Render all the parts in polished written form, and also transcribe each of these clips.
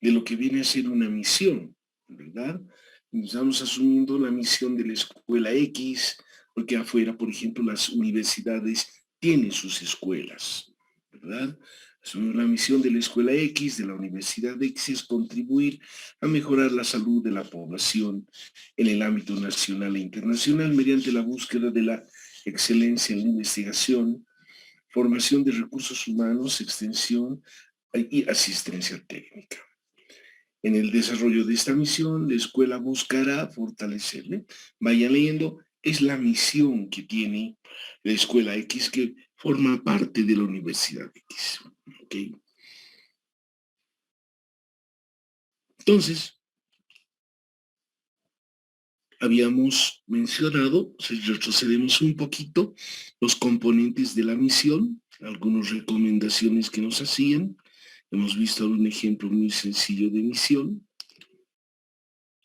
de lo que viene a ser una misión, ¿verdad? Estamos asumiendo la misión de la escuela X, porque afuera, por ejemplo, las universidades tienen sus escuelas, ¿verdad? Asumimos la misión de la escuela X, de la universidad X, es contribuir a mejorar la salud de la población en el ámbito nacional e internacional mediante la búsqueda de la excelencia en la investigación, formación de recursos humanos, extensión y asistencia técnica. En el desarrollo de esta misión, la escuela buscará fortalecerle. Vayan leyendo, es la misión que tiene la escuela X que forma parte de la Universidad X. ¿Okay? Entonces, habíamos mencionado, si retrocedemos un poquito, los componentes de la misión, algunas recomendaciones que nos hacían. Hemos visto un ejemplo muy sencillo de misión.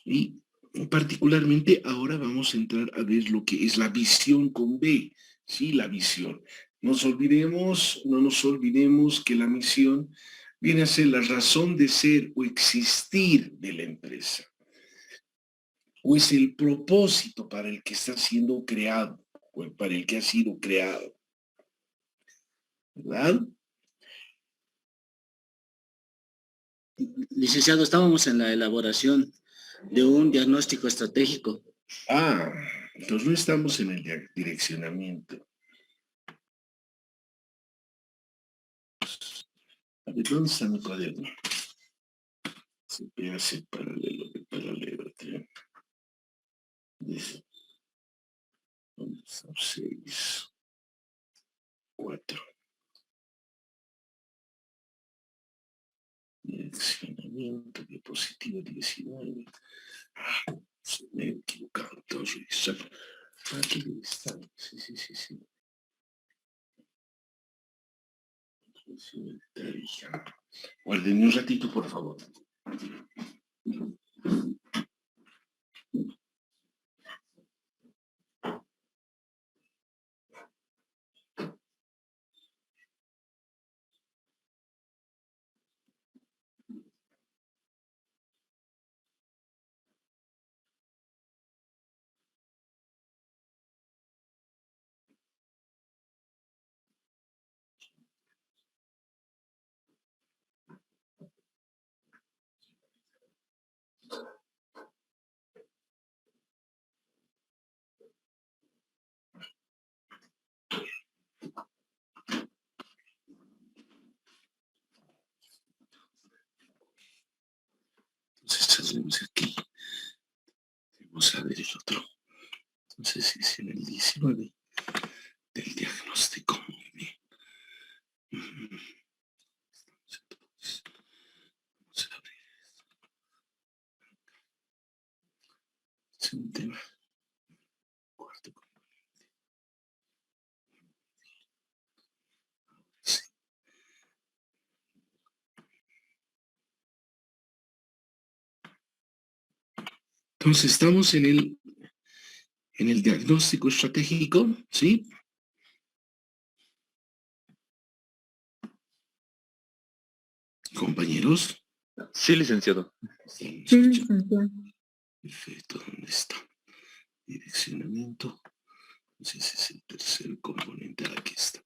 Y particularmente ahora vamos a entrar a ver lo que es la visión con B, ¿sí? La visión. No nos olvidemos que la misión viene a ser la razón de ser o existir de la empresa. O es el propósito para el que está siendo creado, o para el que ha sido creado. ¿Verdad? Licenciado, estábamos en la elaboración de un diagnóstico estratégico. Ah, entonces no estamos en el direccionamiento. A ver, ¿dónde está mi cuaderno? Se hace paralelo de paralelo. Dice, 6, 4. Direccionamiento, diapositiva 19. Ah, me he equivocado, entonces. Aquí está. Sí. Guarden un ratito, por favor. Entonces, tenemos aquí. Vamos a ver el otro. Entonces, es en el 19 del diagnóstico. Muy bien. Vamos a abrir esto. Es un tema. Cuarto componente. Sí. Entonces, estamos en el diagnóstico estratégico, ¿sí? Compañeros. Sí, licenciado. Sí, licenciado. Perfecto, ¿dónde está? Direccionamiento. Entonces es el tercer componente. Aquí está.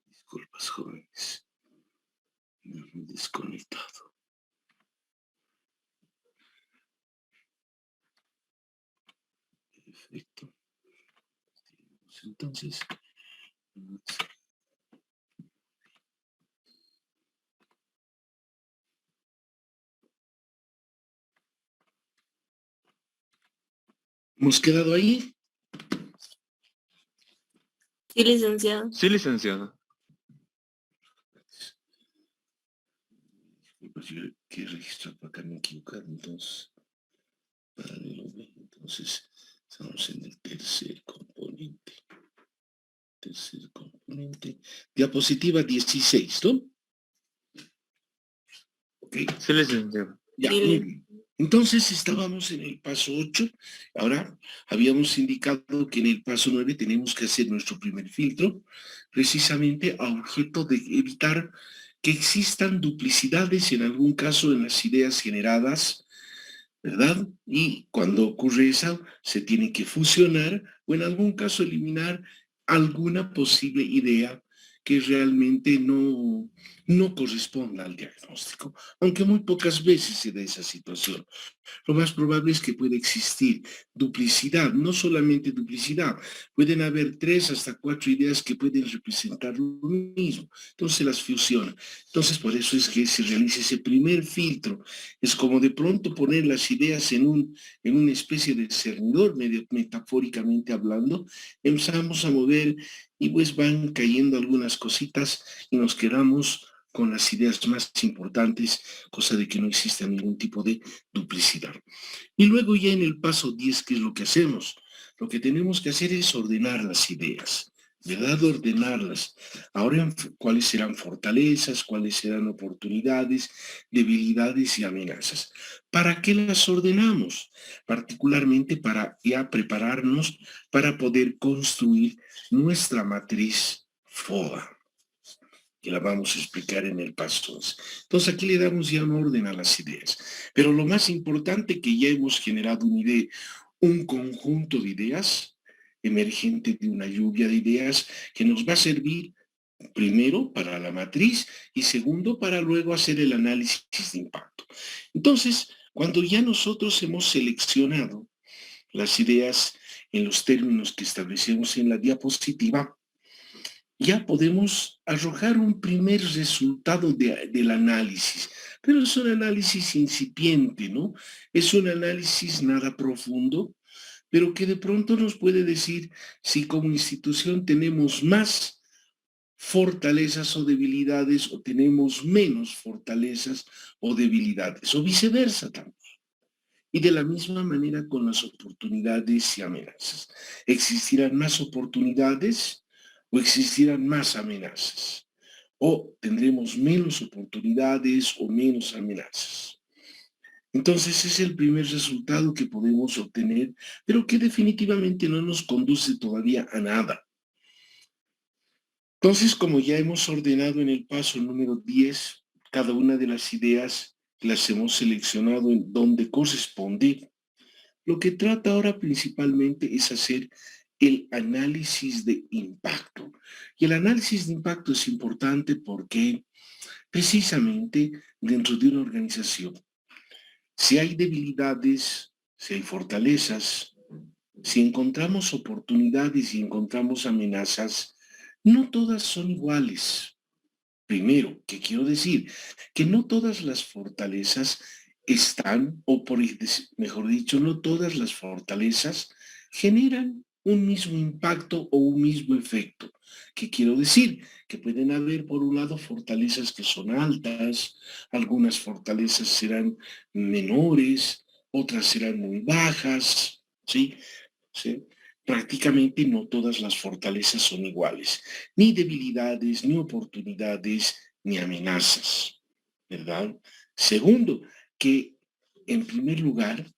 Disculpas, jóvenes. Me he desconectado. Perfecto. Entonces. ¿Hemos quedado ahí? Sí, licenciado. Sí, licenciado. Pues yo que registro para acá me he equivocado, entonces. Paralelo B. Entonces, estamos en el tercer componente. Tercer componente. Diapositiva 16, ¿no? Ok. Sí, licenciado. Ya, Sí, muy bien. Entonces estábamos en el paso 8, ahora habíamos indicado que en el paso 9 tenemos que hacer nuestro primer filtro, precisamente a objeto de evitar que existan duplicidades en algún caso en las ideas generadas, ¿verdad? Y cuando ocurre eso, se tiene que fusionar o en algún caso eliminar alguna posible idea que realmente no corresponda al diagnóstico, aunque muy pocas veces se da esa situación. Lo más probable es que pueda existir duplicidad, no solamente duplicidad, pueden haber 3 hasta 4 ideas que pueden representar lo mismo, entonces las fusiona. Entonces por eso es que se realiza ese primer filtro, es como de pronto poner las ideas en una especie de cernidor, medio metafóricamente hablando, empezamos a mover y pues van cayendo algunas cositas y nos quedamos con las ideas más importantes, cosa de que no exista ningún tipo de duplicidad. Y luego ya en el paso 10, ¿qué es lo que hacemos? Lo que tenemos que hacer es ordenar las ideas, ¿verdad? Ordenarlas. Ahora, ¿cuáles serán fortalezas? ¿Cuáles serán oportunidades, debilidades y amenazas? ¿Para qué las ordenamos? Particularmente para ya prepararnos para poder construir nuestra matriz FODA, que la vamos a explicar en el paso 11. Entonces aquí le damos ya un orden a las ideas. Pero lo más importante que ya hemos generado una idea, un conjunto de ideas emergente de una lluvia de ideas que nos va a servir primero para la matriz y segundo para luego hacer el análisis de impacto. Entonces, cuando ya nosotros hemos seleccionado las ideas en los términos que establecemos en la diapositiva, ya podemos arrojar un primer resultado del análisis, pero es un análisis incipiente, ¿no? Es un análisis nada profundo, pero que de pronto nos puede decir si como institución tenemos más fortalezas o debilidades o tenemos menos fortalezas o debilidades, o viceversa también. Y de la misma manera con las oportunidades y amenazas. ¿Existirán más oportunidades o existirán más amenazas? ¿O tendremos menos oportunidades o menos amenazas? Entonces es el primer resultado que podemos obtener, pero que definitivamente no nos conduce todavía a nada. Entonces, como ya hemos ordenado en el paso número 10, cada una de las ideas las hemos seleccionado en donde corresponde. Lo que trata ahora principalmente es hacer el análisis de impacto. Y el análisis de impacto es importante porque precisamente dentro de una organización, si hay debilidades, si hay fortalezas, si encontramos oportunidades y encontramos amenazas, no todas son iguales. Primero, ¿qué quiero decir? Que no todas las fortalezas están, o mejor dicho, no todas las fortalezas generan un mismo impacto o un mismo efecto. ¿Qué quiero decir? Que pueden haber, por un lado, fortalezas que son altas, algunas fortalezas serán menores, otras serán muy bajas, ¿sí? ¿Sí? Prácticamente no todas las fortalezas son iguales, ni debilidades, ni oportunidades, ni amenazas, ¿verdad? Segundo, que en primer lugar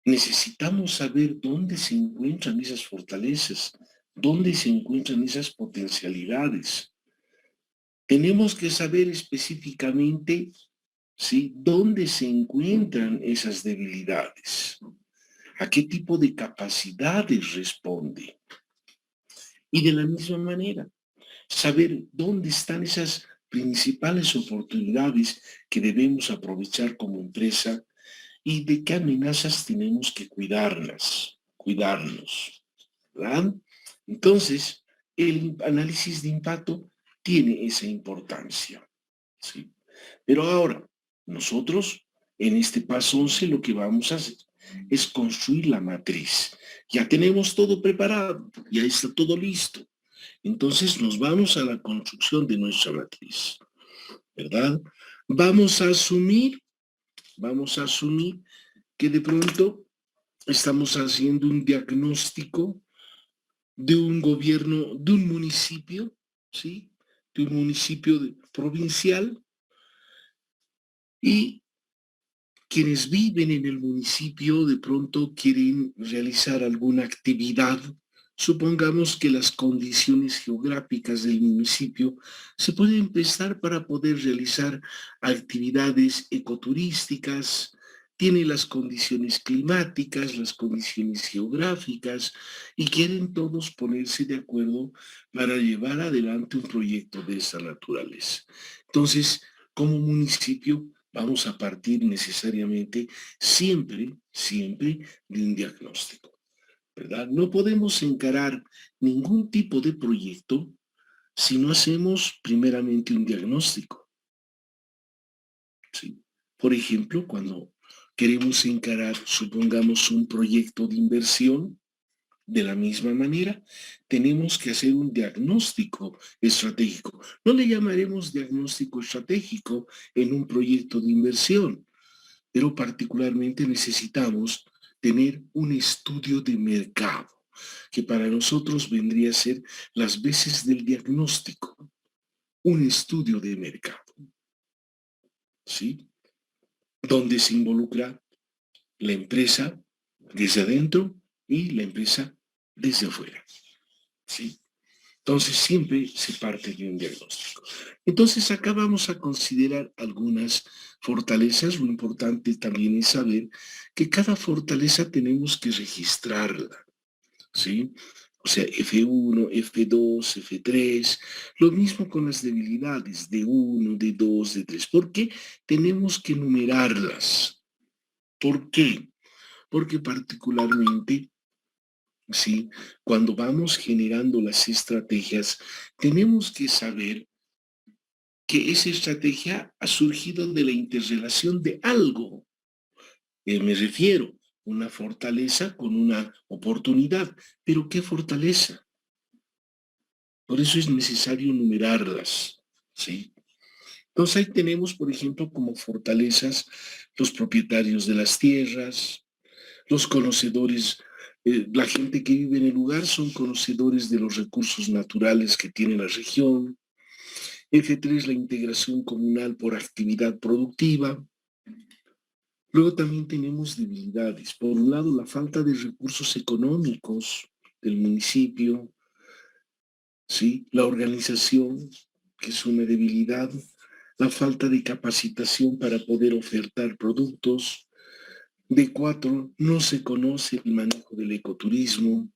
necesitamos saber dónde se encuentran esas fortalezas, dónde se encuentran esas potencialidades. Tenemos que saber específicamente, ¿sí?, dónde se encuentran esas debilidades. ¿A qué tipo de capacidades responde? Y de la misma manera, saber dónde están esas principales oportunidades que debemos aprovechar como empresa y de qué amenazas tenemos que cuidarnos, ¿verdad? Entonces, el análisis de impacto tiene esa importancia, ¿sí? Pero ahora, nosotros en este paso 11 lo que vamos a hacer es construir la matriz. Ya tenemos todo preparado, ya está todo listo. Entonces nos vamos a la construcción de nuestra matriz, ¿verdad? Vamos a asumir que de pronto estamos haciendo un diagnóstico de un gobierno, de un municipio, ¿sí? De un municipio provincial y Quienes viven en el municipio de pronto quieren realizar alguna actividad. Supongamos que las condiciones geográficas del municipio se pueden prestar para poder realizar actividades ecoturísticas, tiene las condiciones climáticas, las condiciones geográficas y quieren todos ponerse de acuerdo para llevar adelante un proyecto de esa naturaleza. Entonces, como municipio, vamos a partir necesariamente siempre de un diagnóstico, ¿verdad? No podemos encarar ningún tipo de proyecto si no hacemos primeramente un diagnóstico, ¿sí? Por ejemplo, cuando queremos encarar, supongamos, un proyecto de inversión, de la misma manera, tenemos que hacer un diagnóstico estratégico. No le llamaremos diagnóstico estratégico en un proyecto de inversión, pero particularmente necesitamos tener un estudio de mercado, que para nosotros vendría a ser las veces del diagnóstico, un estudio de mercado, ¿sí? Donde se involucra la empresa desde adentro y la empresa desde afuera, ¿sí? Entonces siempre se parte de un diagnóstico. Entonces acá vamos a considerar algunas fortalezas. Lo importante también es saber que cada fortaleza tenemos que registrarla, ¿sí? O sea, F1, F2, F3, lo mismo con las debilidades de 1, de 2, de 3. ¿Por qué? Tenemos que numerarlas. ¿Por qué? Porque particularmente, ¿sí? Cuando vamos generando las estrategias, tenemos que saber que esa estrategia ha surgido de la interrelación de algo. Me refiero, una fortaleza con una oportunidad. ¿Pero qué fortaleza? Por eso es necesario numerarlas, ¿sí? Entonces ahí tenemos, por ejemplo, como fortalezas los propietarios de las tierras, los conocedores, la gente que vive en el lugar son conocedores de los recursos naturales que tiene la región. F3, la integración comunal por actividad productiva. Luego también tenemos debilidades. Por un lado, la falta de recursos económicos del municipio, ¿sí? La organización, que es una debilidad. La falta de capacitación para poder ofertar productos. De 4, no se conoce el manejo del ecoturismo.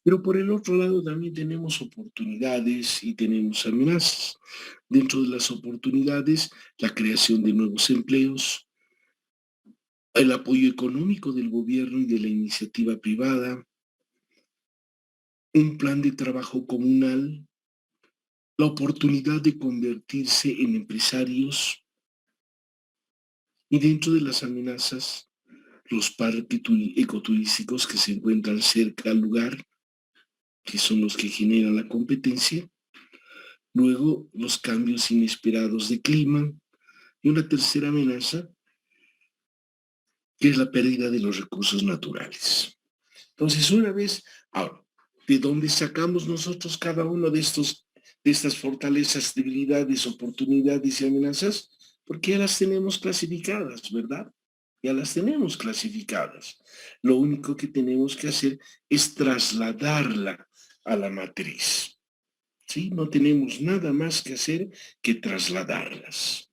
Pero por el otro lado también tenemos oportunidades y tenemos amenazas. Dentro de las oportunidades, la creación de nuevos empleos, el apoyo económico del gobierno y de la iniciativa privada, un plan de trabajo comunal, la oportunidad de convertirse en empresarios y dentro de las amenazas, los parques ecoturísticos que se encuentran cerca al lugar, que son los que generan la competencia. Luego, los cambios inesperados de clima. Y una tercera amenaza, que es la pérdida de los recursos naturales. Entonces, una vez, ahora, ¿de dónde sacamos nosotros cada uno de estas fortalezas, debilidades, oportunidades y amenazas? Porque ya las tenemos clasificadas, ¿verdad? Ya las tenemos clasificadas. Lo único que tenemos que hacer es trasladarla a la matriz. ¿Sí? No tenemos nada más que hacer que trasladarlas.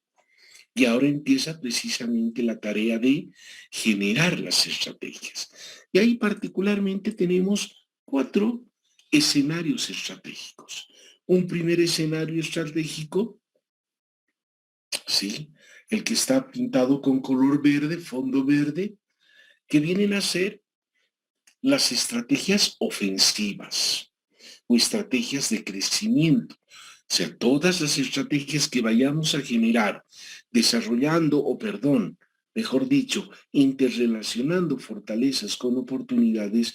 Y ahora empieza precisamente la tarea de generar las estrategias. Y ahí particularmente tenemos 4 escenarios estratégicos. Un primer escenario estratégico, ¿sí? El que está pintado con color verde, fondo verde, que vienen a ser las estrategias ofensivas o estrategias de crecimiento. O sea, todas las estrategias que vayamos a generar desarrollando, mejor dicho, interrelacionando fortalezas con oportunidades,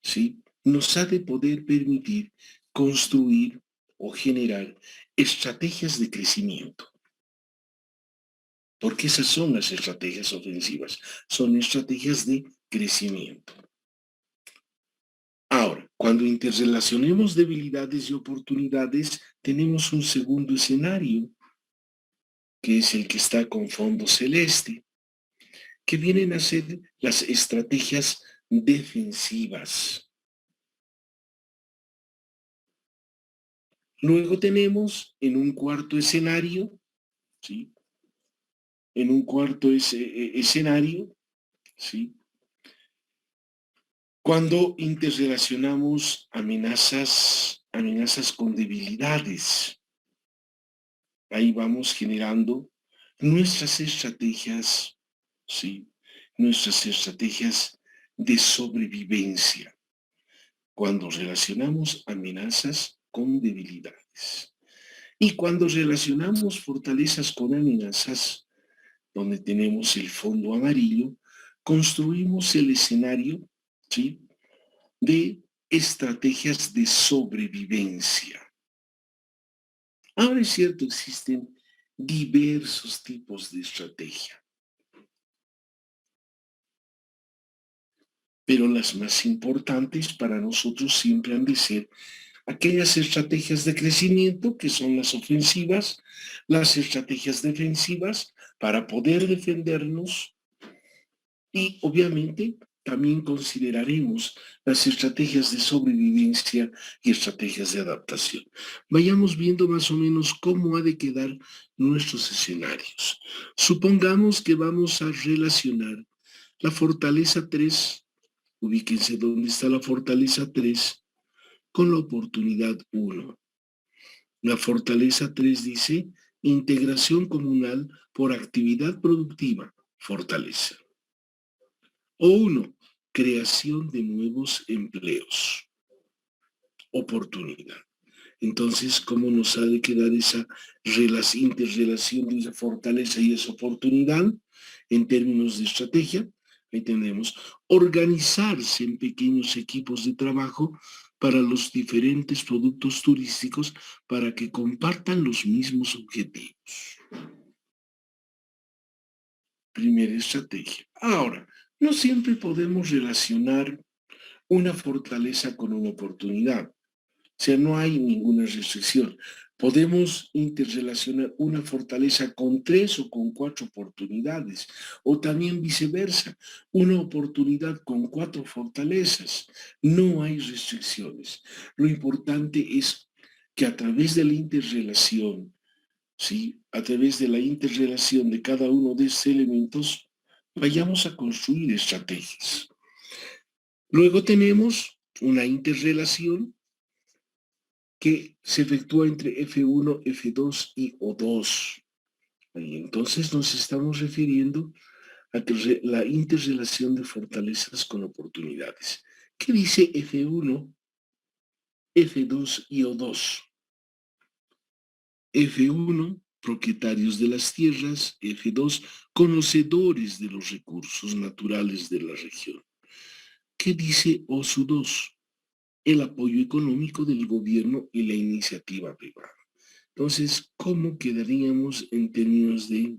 ¿sí? Nos ha de poder permitir construir o generar estrategias de crecimiento. Porque esas son las estrategias ofensivas, son estrategias de crecimiento. Ahora, cuando interrelacionemos debilidades y oportunidades, tenemos un segundo escenario, que es el que está con fondo celeste. que vienen a ser las estrategias defensivas. Luego tenemos en un cuarto escenario, ¿sí? En un cuarto escenario, ¿sí? Cuando interrelacionamos amenazas con debilidades, ahí vamos generando nuestras estrategias, ¿sí? Nuestras estrategias de sobrevivencia, cuando relacionamos amenazas con debilidades. Y cuando relacionamos fortalezas con amenazas, donde tenemos el fondo amarillo, construimos el escenario, ¿sí?, de estrategias de sobrevivencia. Ahora es cierto, existen diversos tipos de estrategia, pero las más importantes para nosotros siempre han de ser aquellas estrategias de crecimiento que son las ofensivas, las estrategias defensivas para poder defendernos y obviamente también consideraremos las estrategias de sobrevivencia y estrategias de adaptación. Vayamos viendo más o menos cómo ha de quedar nuestros escenarios. Supongamos que vamos a relacionar la fortaleza 3, ubíquense dónde está la fortaleza 3, con la oportunidad 1. La fortaleza 3 dice integración comunal por actividad productiva, fortaleza. O 1, creación de nuevos empleos, oportunidad. Entonces, ¿cómo nos ha de quedar esa interrelación de esa fortaleza y esa oportunidad en términos de estrategia? Ahí tenemos organizarse en pequeños equipos de trabajo para los diferentes productos turísticos para que compartan los mismos objetivos. Primera estrategia. Ahora, no siempre podemos relacionar una fortaleza con una oportunidad. O sea, no hay ninguna restricción. Podemos interrelacionar una fortaleza con 3 o con 4 oportunidades, o también viceversa, una oportunidad con 4 fortalezas. No hay restricciones. Lo importante es que a través de la interrelación, ¿sí?, a través de la interrelación de cada uno de estos elementos, vayamos a construir estrategias. Luego tenemos una interrelación que se efectúa entre F1, F2 y O2. Y entonces nos estamos refiriendo a la interrelación de fortalezas con oportunidades. ¿Qué dice F1, F2 y O2? F1, propietarios de las tierras; F2, conocedores de los recursos naturales de la región. ¿Qué dice O2? El apoyo económico del gobierno y la iniciativa privada. Entonces, ¿cómo quedaríamos en términos de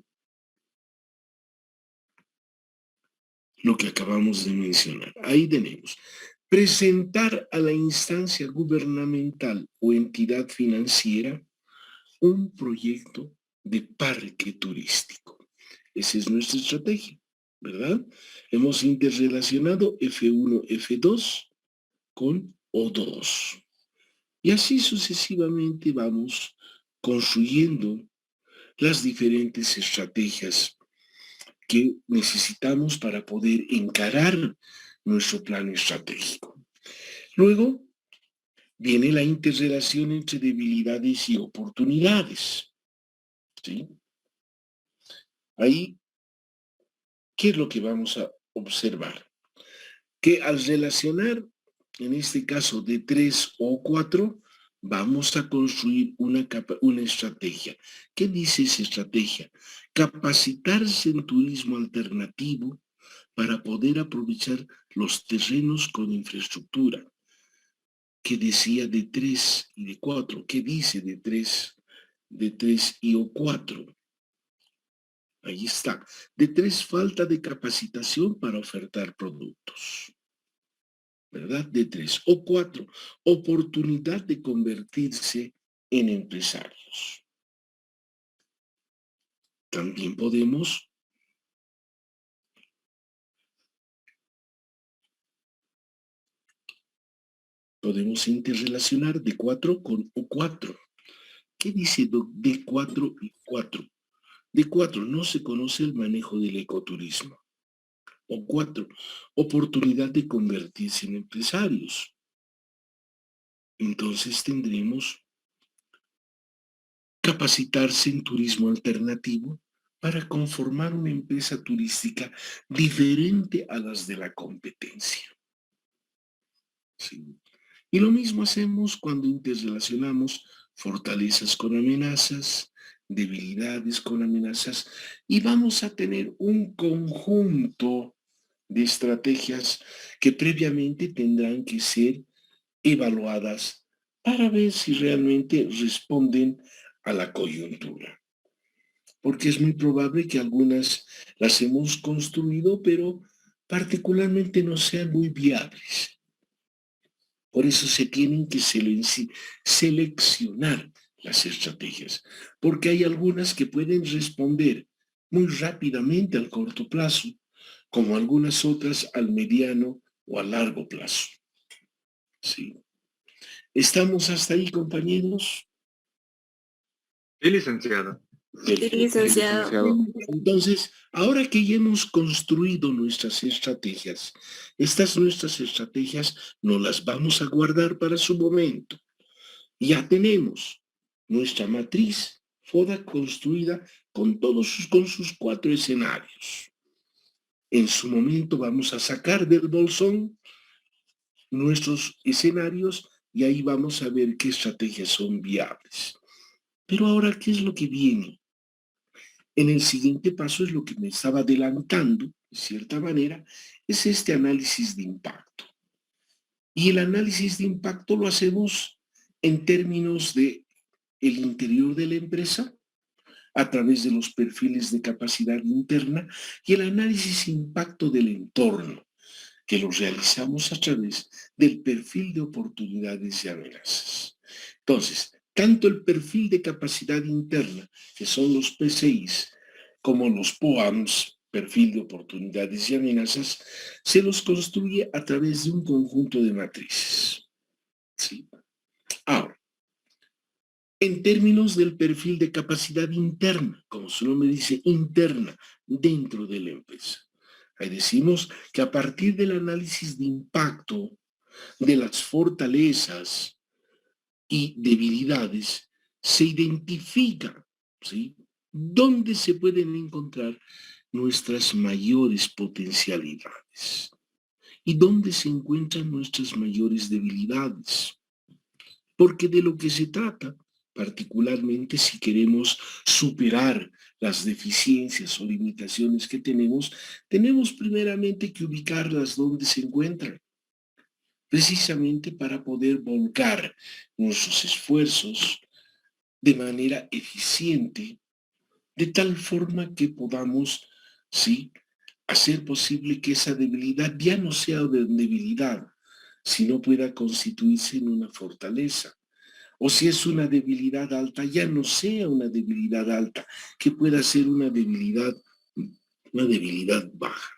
lo que acabamos de mencionar? Ahí tenemos: presentar a la instancia gubernamental o entidad financiera un proyecto de parque turístico. Esa es nuestra estrategia, ¿verdad? Hemos interrelacionado F1, F2 con O2. Y así sucesivamente vamos construyendo las diferentes estrategias que necesitamos para poder encarar nuestro plan estratégico. Luego viene la interrelación entre debilidades y oportunidades, ¿sí? Ahí, ¿qué es lo que vamos a observar? Que al relacionar, en este caso de 3 o 4, vamos a construir una estrategia. ¿Qué dice esa estrategia? Capacitarse en turismo alternativo para poder aprovechar los terrenos con infraestructura. ¿Qué decía de 3 y de 4? ¿Qué dice de 3 y o 4? Ahí está. De 3, falta de capacitación para ofertar productos, ¿verdad? De 3. O 4, oportunidad de convertirse en empresarios. También podemos Podemos interrelacionar D4 con O4. ¿Qué dice D4 y 4? D4, no se conoce el manejo del ecoturismo. O4, oportunidad de convertirse en empresarios. Entonces tendremos capacitarse en turismo alternativo para conformar una empresa turística diferente a las de la competencia. ¿Sí? Y lo mismo hacemos cuando interrelacionamos fortalezas con amenazas, debilidades con amenazas, y vamos a tener un conjunto de estrategias que previamente tendrán que ser evaluadas para ver si realmente responden a la coyuntura. Porque es muy probable que algunas las hemos construido, pero particularmente no sean muy viables. Por eso se tienen que seleccionar las estrategias, porque hay algunas que pueden responder muy rápidamente al corto plazo, como algunas otras al mediano o a largo plazo. ¿Sí? ¿Estamos hasta ahí, compañeros? Sí, licenciado. Sí, Perfecto. licenciado. Entonces, ahora que ya hemos construido nuestras estrategias, estas nuestras estrategias no las vamos a guardar para su momento. Ya tenemos nuestra matriz FODA construida con con sus 4 escenarios. En su momento vamos a sacar del bolsón nuestros escenarios y ahí vamos a ver qué estrategias son viables. Pero ahora, ¿qué es lo que viene? En el siguiente paso es lo que me estaba adelantando, de cierta manera, es este análisis de impacto. Y el análisis de impacto lo hacemos en términos de el interior de la empresa, a través de los perfiles de capacidad interna, y el análisis de impacto del entorno, que lo realizamos a través del perfil de oportunidades y amenazas. Entonces, tanto el perfil de capacidad interna, que son los PCIs, como los POAMs, perfil de oportunidades y amenazas, se los construye a través de un conjunto de matrices. ¿Sí? Ahora, en términos del perfil de capacidad interna, como su nombre dice, interna, dentro de la empresa. Ahí decimos que a partir del análisis de impacto de las fortalezas y debilidades, se identifica, ¿sí?, dónde se pueden encontrar nuestras mayores potencialidades y dónde se encuentran nuestras mayores debilidades. Porque de lo que se trata, particularmente si queremos superar las deficiencias o limitaciones que tenemos primeramente que ubicarlas donde se encuentran, precisamente para poder volcar nuestros esfuerzos de manera eficiente, de tal forma que podamos, sí, hacer posible que esa debilidad ya no sea de debilidad, sino pueda constituirse en una fortaleza. O si es una debilidad alta, ya no sea una debilidad alta, que pueda ser una debilidad baja.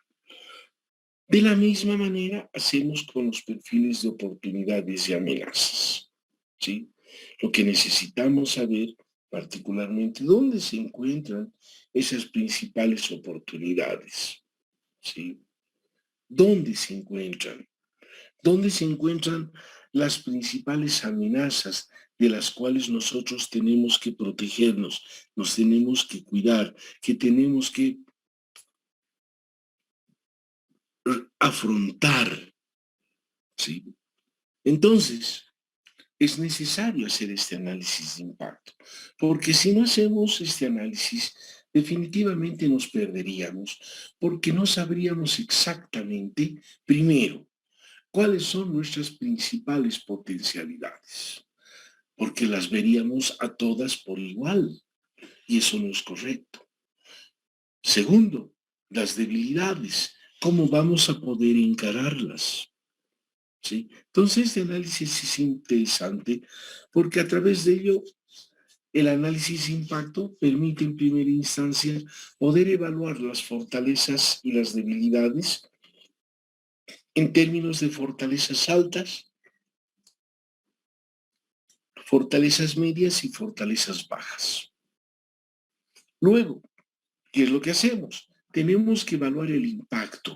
De la misma manera hacemos con los perfiles de oportunidades y amenazas, ¿sí? Lo que necesitamos saber particularmente dónde se encuentran esas principales oportunidades, ¿sí? ¿Dónde se encuentran? ¿Dónde se encuentran las principales amenazas de las cuales nosotros tenemos que protegernos, nos tenemos que cuidar, que tenemos que afrontar, ¿sí? Entonces, es necesario hacer este análisis de impacto, porque si no hacemos este análisis, definitivamente nos perderíamos, porque no sabríamos exactamente, primero, cuáles son nuestras principales potencialidades, porque las veríamos a todas por igual, y eso no es correcto. Segundo, las debilidades, ¿cómo vamos a poder encararlas? ¿Sí? Entonces, este análisis es interesante porque a través de ello, el análisis de impacto permite en primera instancia poder evaluar las fortalezas y las debilidades en términos de fortalezas altas fortalezas medias y fortalezas bajas. Luego, ¿qué es lo que hacemos? Tenemos que evaluar el impacto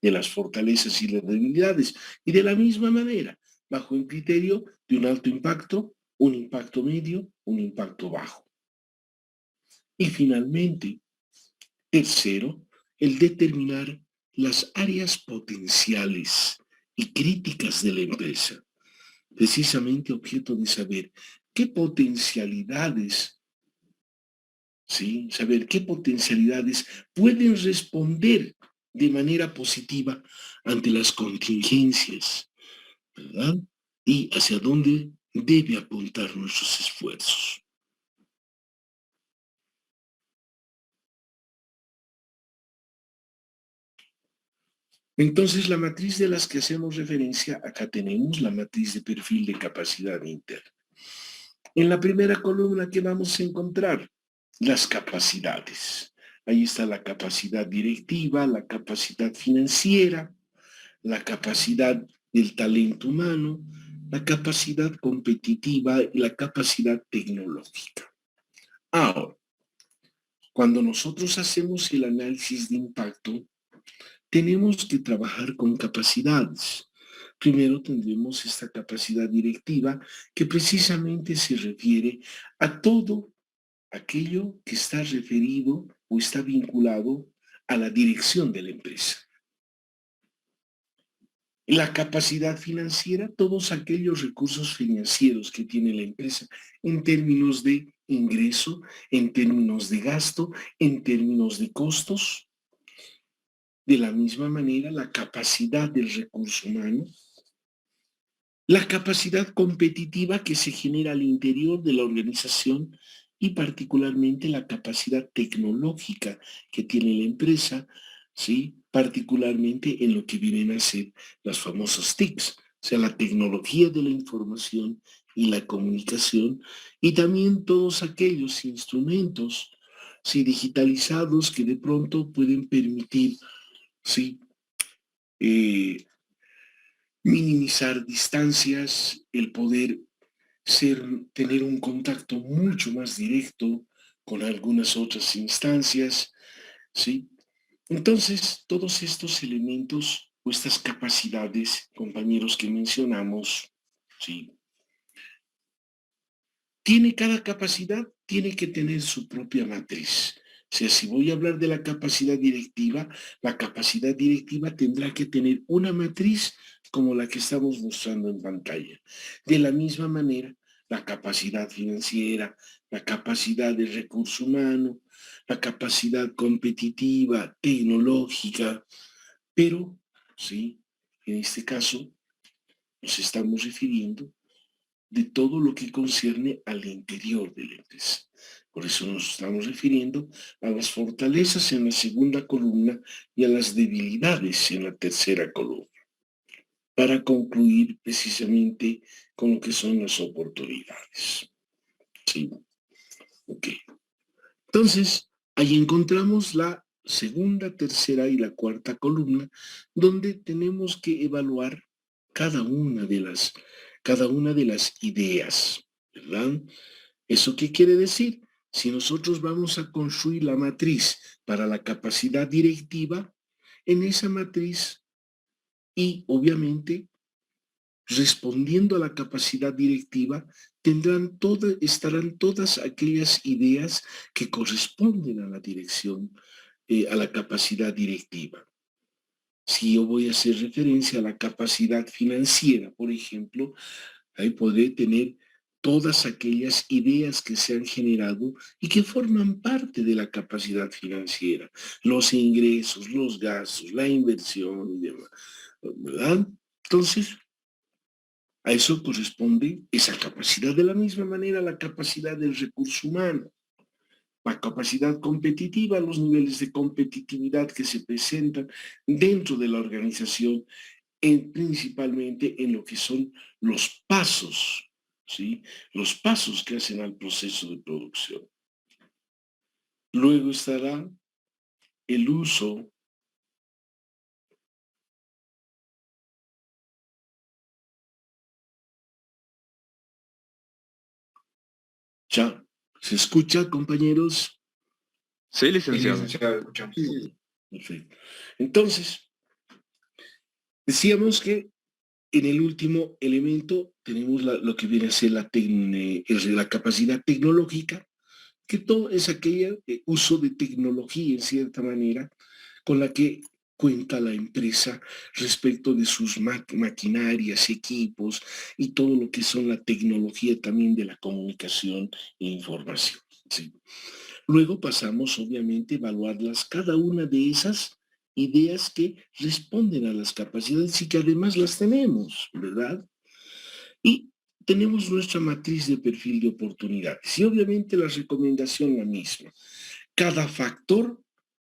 de las fortalezas y las debilidades. Y de la misma manera, bajo el criterio de un alto impacto, un impacto medio, un impacto bajo. Y finalmente, tercero, el determinar las áreas potenciales y críticas de la empresa. Precisamente objeto de saber qué potencialidades, ¿sí? Saber qué potencialidades pueden responder de manera positiva ante las contingencias, ¿verdad? Y hacia dónde debe apuntar nuestros esfuerzos. Entonces, la matriz de las que hacemos referencia, acá tenemos la matriz de perfil de capacidad interna. En la primera columna, ¿qué vamos a encontrar? Las capacidades. Ahí está la capacidad directiva, la capacidad financiera, la capacidad del talento humano, la capacidad competitiva y la capacidad tecnológica. Ahora, cuando nosotros hacemos el análisis de impacto, tenemos que trabajar con capacidades. Primero tendremos esta capacidad directiva que precisamente se refiere a todo aquello que está referido o está vinculado a la dirección de la empresa. La capacidad financiera, todos aquellos recursos financieros que tiene la empresa en términos de ingreso, en términos de gasto, en términos de costos. De la misma manera, la capacidad del recurso humano, la capacidad competitiva que se genera al interior de la organización y particularmente la capacidad tecnológica que tiene la empresa, ¿sí? Particularmente en lo que vienen a ser las famosas TICs, o sea, la tecnología de la información y la comunicación, y también todos aquellos instrumentos, ¿sí? Digitalizados que de pronto pueden permitir, ¿sí? Minimizar distancias, el poder tener un contacto mucho más directo con algunas otras instancias, ¿sí? Entonces, todos estos elementos o estas capacidades, compañeros, que mencionamos, ¿sí? Cada capacidad tiene que tener su propia matriz. O sea, si voy a hablar de la capacidad directiva tendrá que tener una matriz como la que estamos mostrando en pantalla. De la misma manera, la capacidad financiera, la capacidad de recurso humano, la capacidad competitiva, tecnológica, pero, sí, en este caso nos estamos refiriendo de todo lo que concierne al interior de la empresa. Por eso nos estamos refiriendo a las fortalezas en la segunda columna y a las debilidades en la tercera columna, para concluir precisamente con lo que son las oportunidades. Sí, ok. Entonces, ahí encontramos la segunda, tercera y la cuarta columna, donde tenemos que evaluar cada una de las, cada una de las ideas, ¿verdad? ¿Eso qué quiere decir? Si nosotros vamos a construir la matriz para la capacidad directiva, en esa matriz y obviamente respondiendo a la capacidad directiva, estarán todas aquellas ideas que corresponden a la dirección, a la capacidad directiva. Si yo voy a hacer referencia a la capacidad financiera, por ejemplo, ahí podré tener todas aquellas ideas que se han generado y que forman parte de la capacidad financiera, los ingresos, los gastos, la inversión y demás, ¿verdad? Entonces, a eso corresponde esa capacidad. De la misma manera, la capacidad del recurso humano, la capacidad competitiva, los niveles de competitividad que se presentan dentro de la organización, principalmente en lo que son los pasos, ¿sí? Los pasos que hacen al proceso de producción. Luego estará el uso ¿Ya? ¿Se escucha, compañeros? Sí, Sí, licenciado. licenciado, escuchamos. Perfecto. Entonces, decíamos que en el último elemento tenemos lo que viene a ser la capacidad tecnológica, que todo es aquel uso de tecnología, en cierta manera, con la que cuenta la empresa respecto de sus maquinarias, equipos y todo lo que son la tecnología también de la comunicación e información. ¿Sí? Luego pasamos, obviamente, a evaluarlas, cada una de esas ideas que responden a las capacidades y que además las tenemos, ¿verdad? Y tenemos nuestra matriz de perfil de oportunidades y obviamente la recomendación la misma. Cada factor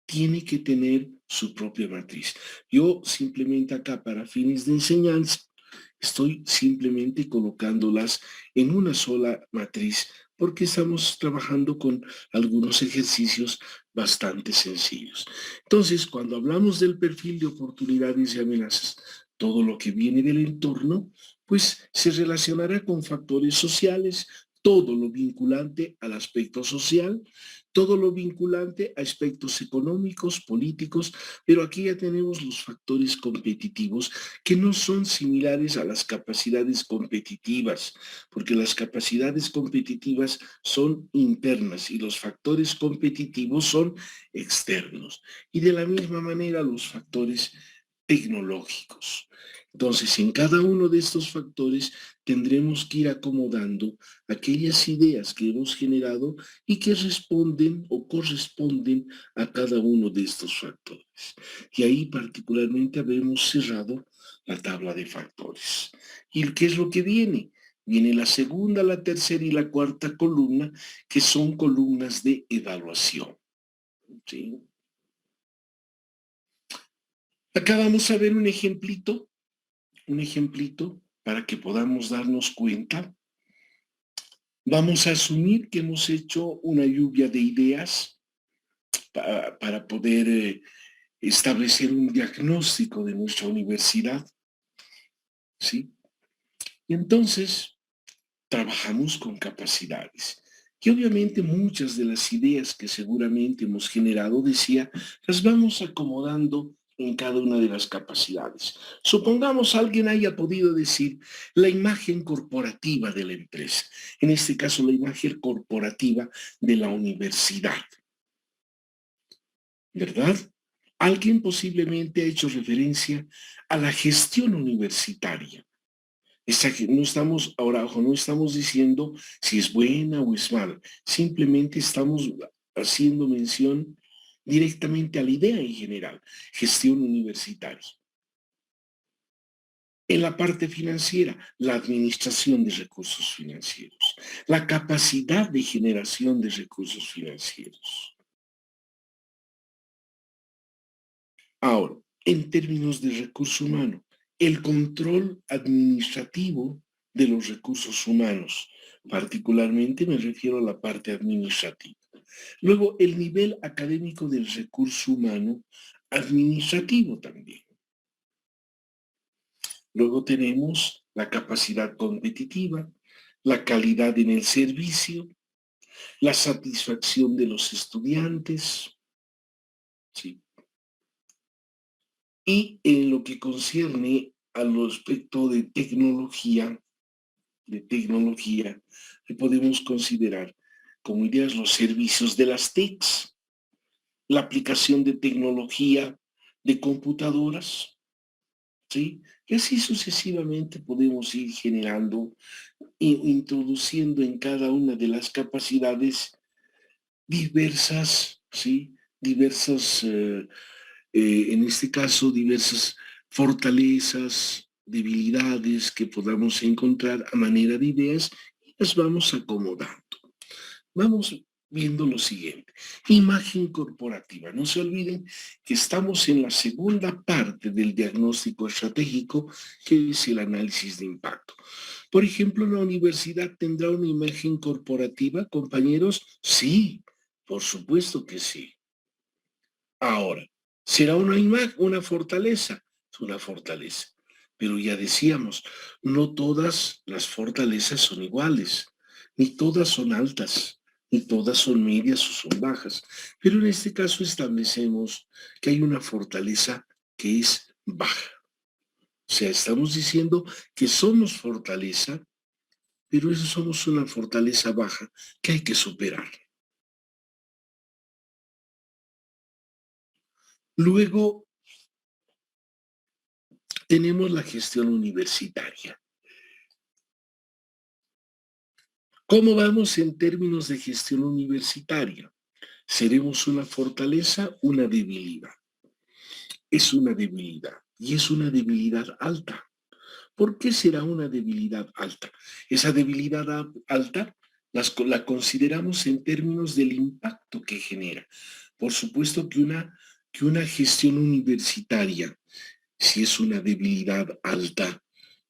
tiene que tener su propia matriz. Yo simplemente acá para fines de enseñanza estoy simplemente colocándolas en una sola matriz porque estamos trabajando con algunos ejercicios bastante sencillos. Entonces, cuando hablamos del perfil de oportunidades y amenazas, todo lo que viene del entorno, pues se relacionará con factores sociales, todo lo vinculante al aspecto social, todo lo vinculante a aspectos económicos, políticos, pero aquí ya tenemos los factores competitivos que no son similares a las capacidades competitivas, porque las capacidades competitivas son internas y los factores competitivos son externos. Y de la misma manera los factores tecnológicos. Entonces, en cada uno de estos factores tendremos que ir acomodando aquellas ideas que hemos generado y que responden o corresponden a cada uno de estos factores. Y ahí particularmente habremos cerrado la tabla de factores. ¿Y qué es lo que viene? Viene la segunda, la tercera y la cuarta columna, que son columnas de evaluación. ¿Sí? Acá vamos a ver un ejemplito para que podamos darnos cuenta. Vamos a asumir que hemos hecho una lluvia de ideas para poder establecer un diagnóstico de nuestra universidad, ¿sí? Y entonces trabajamos con capacidades. Y obviamente muchas de las ideas que seguramente hemos generado, decía, las vamos acomodando en cada una de las capacidades. Supongamos alguien haya podido decir la imagen corporativa de la empresa, en este caso la imagen corporativa de la universidad, ¿verdad? Alguien posiblemente ha hecho referencia a la gestión universitaria. No estamos, ahora, ojo, no estamos diciendo si es buena o es mala, simplemente estamos haciendo mención directamente a la idea en general, gestión universitaria. En la parte financiera, la administración de recursos financieros, la capacidad de generación de recursos financieros. Ahora, en términos de recurso humano, el control administrativo de los recursos humanos, particularmente me refiero a la parte administrativa. Luego, el nivel académico del recurso humano administrativo también. Luego tenemos la capacidad competitiva, la calidad en el servicio, la satisfacción de los estudiantes, ¿sí? Y en lo que concierne al aspecto de tecnología, podemos considerar como ideas los servicios de las TICs, la aplicación de tecnología de computadoras, ¿sí? Y así sucesivamente podemos ir generando e introduciendo en cada una de las capacidades diversas, ¿sí? Diversas en este caso, diversas fortalezas, debilidades que podamos encontrar a manera de ideas y las vamos acomodando. Vamos viendo lo siguiente. Imagen corporativa. No se olviden que estamos en la segunda parte del diagnóstico estratégico, que es el análisis de impacto. Por ejemplo, ¿la universidad tendrá una imagen corporativa, compañeros? Sí, por supuesto que sí. Ahora, ¿será una fortaleza? Es una fortaleza. Pero ya decíamos, no todas las fortalezas son iguales. ni todas son altas, ni todas son medias o son bajas. Pero en este caso establecemos que hay una fortaleza que es baja. O sea, estamos diciendo que somos fortaleza, pero eso somos una fortaleza baja que hay que superar. Luego tenemos la gestión universitaria. ¿Cómo vamos en términos de gestión universitaria? ¿Seremos una fortaleza, una debilidad? Es una debilidad y es una debilidad alta. ¿Por qué será una debilidad alta? Esa debilidad alta la consideramos en términos del impacto que genera. Por supuesto que una gestión universitaria, si es una debilidad alta,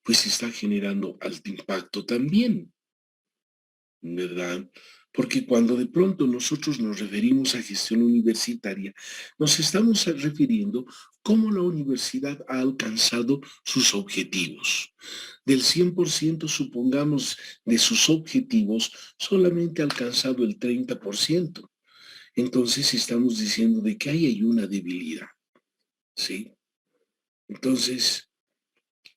pues está generando alto impacto también, ¿verdad? Porque cuando de pronto nosotros nos referimos a gestión universitaria, nos estamos refiriendo cómo la universidad ha alcanzado sus objetivos. Del 100%, supongamos, de sus objetivos, solamente ha alcanzado el 30%. Entonces estamos diciendo de que ahí hay una debilidad, ¿sí? Entonces,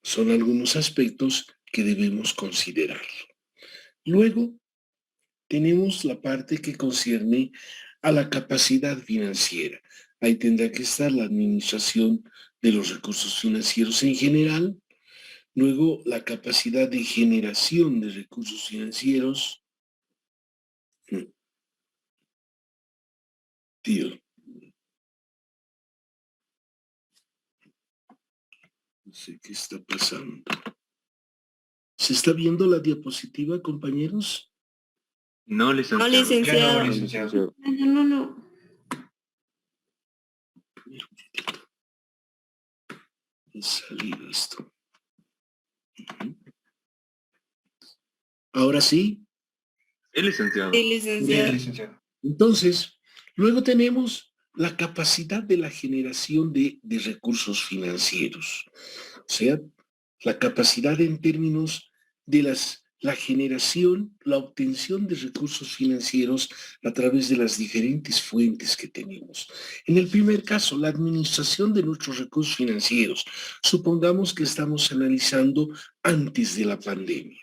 son algunos aspectos que debemos considerar. Luego, tenemos la parte que concierne a la capacidad financiera. Ahí tendrá que estar la administración de los recursos financieros en general. Luego, la capacidad de generación de recursos financieros. Tío, no sé qué está pasando. ¿Se está viendo la diapositiva, compañeros? No, No, licenciado. licenciado. Licenciado. No. Ha salido esto. Ahora sí. Sí, licenciado. Sí, licenciado. licenciado. Entonces, luego tenemos la capacidad de la generación de recursos financieros. O sea, la capacidad en términos de la generación, la obtención de recursos financieros a través de las diferentes fuentes que tenemos. En el primer caso, la administración de nuestros recursos financieros. Supongamos que estamos analizando antes de la pandemia.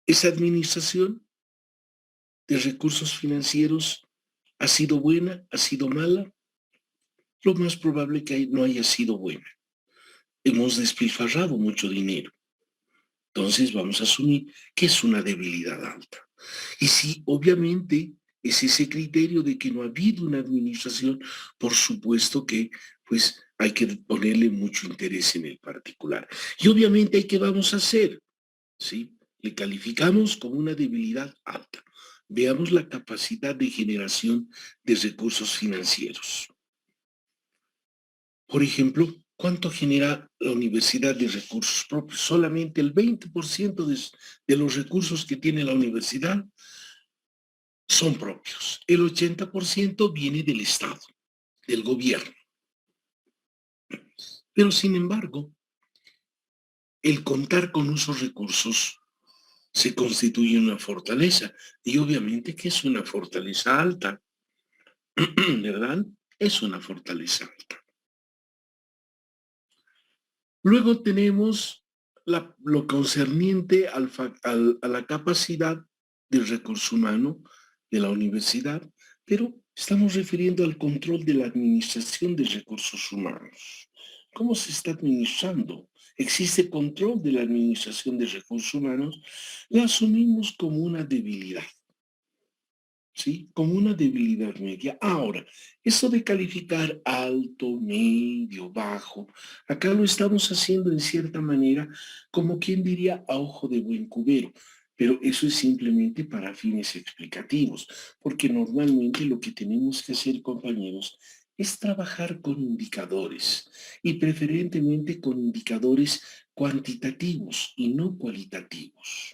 Esa administración de recursos financieros ha sido buena, ha sido mala. Lo más probable que no haya sido buena. Hemos despilfarrado mucho dinero. Entonces vamos a asumir que es una debilidad alta. Y si obviamente es ese criterio de que no ha habido una administración, por supuesto que pues hay que ponerle mucho interés en el particular. Y obviamente ¿qué vamos a hacer? ¿Sí? Le calificamos como una debilidad alta. Veamos la capacidad de generación de recursos financieros. Por ejemplo, ¿cuánto genera la universidad de recursos propios? Solamente el 20% de los recursos que tiene la universidad son propios. El 80% viene del Estado, del gobierno. Pero sin embargo, el contar con esos recursos se constituye una fortaleza. Y obviamente que es una fortaleza alta, ¿verdad? Es una fortaleza alta. Luego tenemos lo concerniente a la capacidad del recurso humano de la universidad, pero estamos refiriendo al control de la administración de recursos humanos. ¿Cómo se está administrando? ¿Existe control de la administración de recursos humanos? La asumimos como una debilidad. ¿Sí? Como una debilidad media. Ahora, eso de calificar alto, medio, bajo, acá lo estamos haciendo en cierta manera, como quien diría a ojo de buen cubero, pero eso es simplemente para fines explicativos, porque normalmente lo que tenemos que hacer, compañeros, es trabajar con indicadores y preferentemente con indicadores cuantitativos y no cualitativos.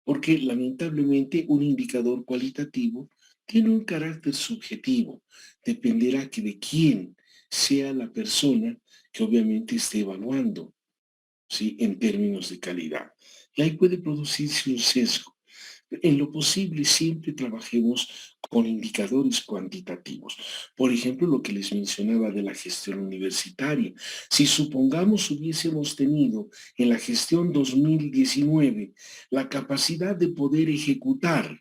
Porque lamentablemente un indicador cualitativo tiene un carácter subjetivo, dependerá que de quién sea la persona que obviamente esté evaluando, ¿sí? En términos de calidad. y ahí puede producirse un sesgo. En lo posible siempre trabajemos con indicadores cuantitativos. Por ejemplo, lo que les mencionaba de la gestión universitaria. Si supongamos hubiésemos tenido en la gestión 2019 la capacidad de poder ejecutar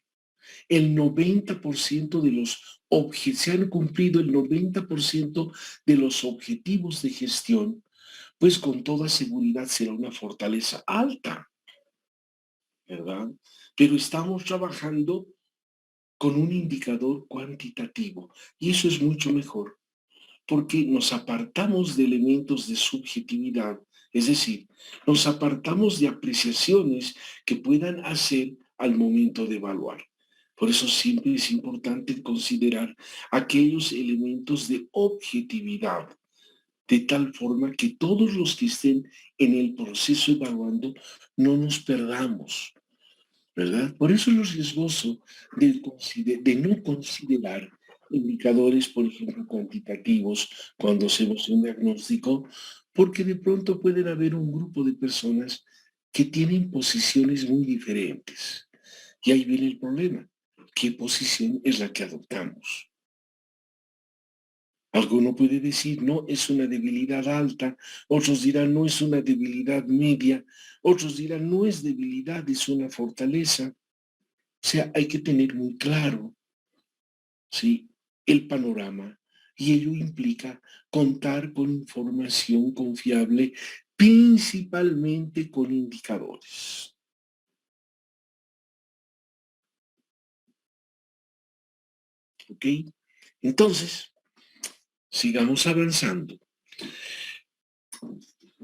el 90% de los se han cumplido el 90% de los objetivos de gestión, pues con toda seguridad será una fortaleza alta, ¿verdad? Pero estamos trabajando con un indicador cuantitativo y eso es mucho mejor porque nos apartamos de elementos de subjetividad, es decir, nos apartamos de apreciaciones que puedan hacer al momento de evaluar. Por eso siempre es importante considerar aquellos elementos de objetividad, de tal forma que todos los que estén en el proceso evaluando no nos perdamos, ¿verdad? Por eso es lo riesgoso de no considerar indicadores, por ejemplo, cuantitativos cuando hacemos un diagnóstico, porque de pronto pueden haber un grupo de personas que tienen posiciones muy diferentes. Y ahí viene el problema. ¿Qué posición es la que adoptamos? Alguno puede decir, no, es una debilidad alta, otros dirán, no, es una debilidad media, otros dirán, no es debilidad, es una fortaleza. O sea, hay que tener muy claro, ¿sí?, el panorama y ello implica contar con información confiable, principalmente con indicadores. ¿Ok? Entonces, sigamos avanzando.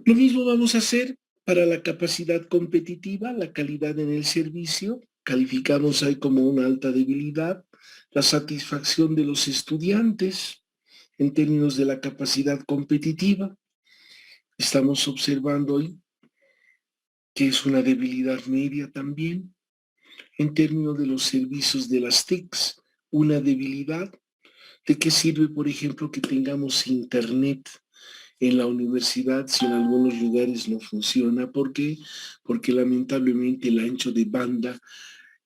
Lo mismo vamos a hacer para la capacidad competitiva, la calidad en el servicio. Calificamos ahí como una alta debilidad, la satisfacción de los estudiantes en términos de la capacidad competitiva. Estamos observando hoy que es una debilidad media también. En términos de los servicios de las TICs, una debilidad. ¿De qué sirve, por ejemplo, que tengamos internet en la universidad si en algunos lugares no funciona? ¿Por qué? Porque lamentablemente el ancho de banda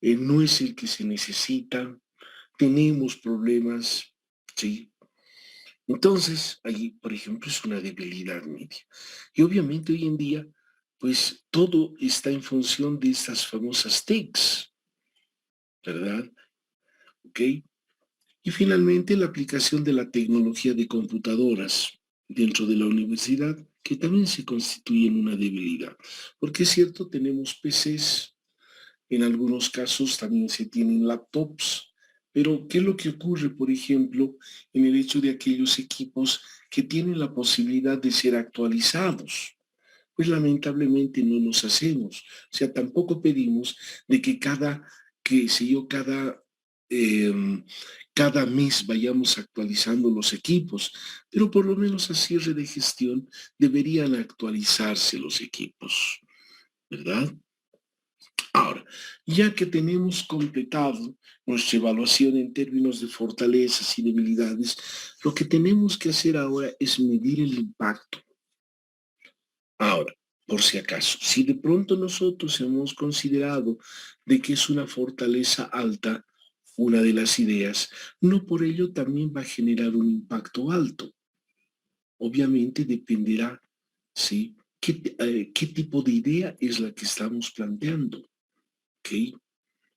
no es el que se necesita. Tenemos problemas, ¿sí? Entonces, ahí, por ejemplo, es una debilidad media. Y obviamente hoy en día, pues todo está en función de estas famosas TICs, ¿verdad? ¿Ok? Y finalmente, la aplicación de la tecnología de computadoras dentro de la universidad, que también se constituye en una debilidad. Porque es cierto, tenemos PCs, en algunos casos también se tienen laptops, pero ¿qué es lo que ocurre, por ejemplo, en el hecho de aquellos equipos que tienen la posibilidad de ser actualizados? Pues lamentablemente no nos hacemos. O sea, tampoco pedimos de que que sé yo, em, cada mes vayamos actualizando los equipos, pero por lo menos a cierre de gestión deberían actualizarse los equipos, ¿verdad? Ahora, ya que tenemos completado nuestra evaluación en términos de fortalezas y debilidades, lo que tenemos que hacer ahora es medir el impacto. Ahora, por si acaso, si de pronto nosotros hemos considerado de que es una fortaleza alta, una de las ideas, no por ello también va a generar un impacto alto. Obviamente dependerá, ¿sí?, qué tipo de idea es la que estamos planteando. ¿Ok?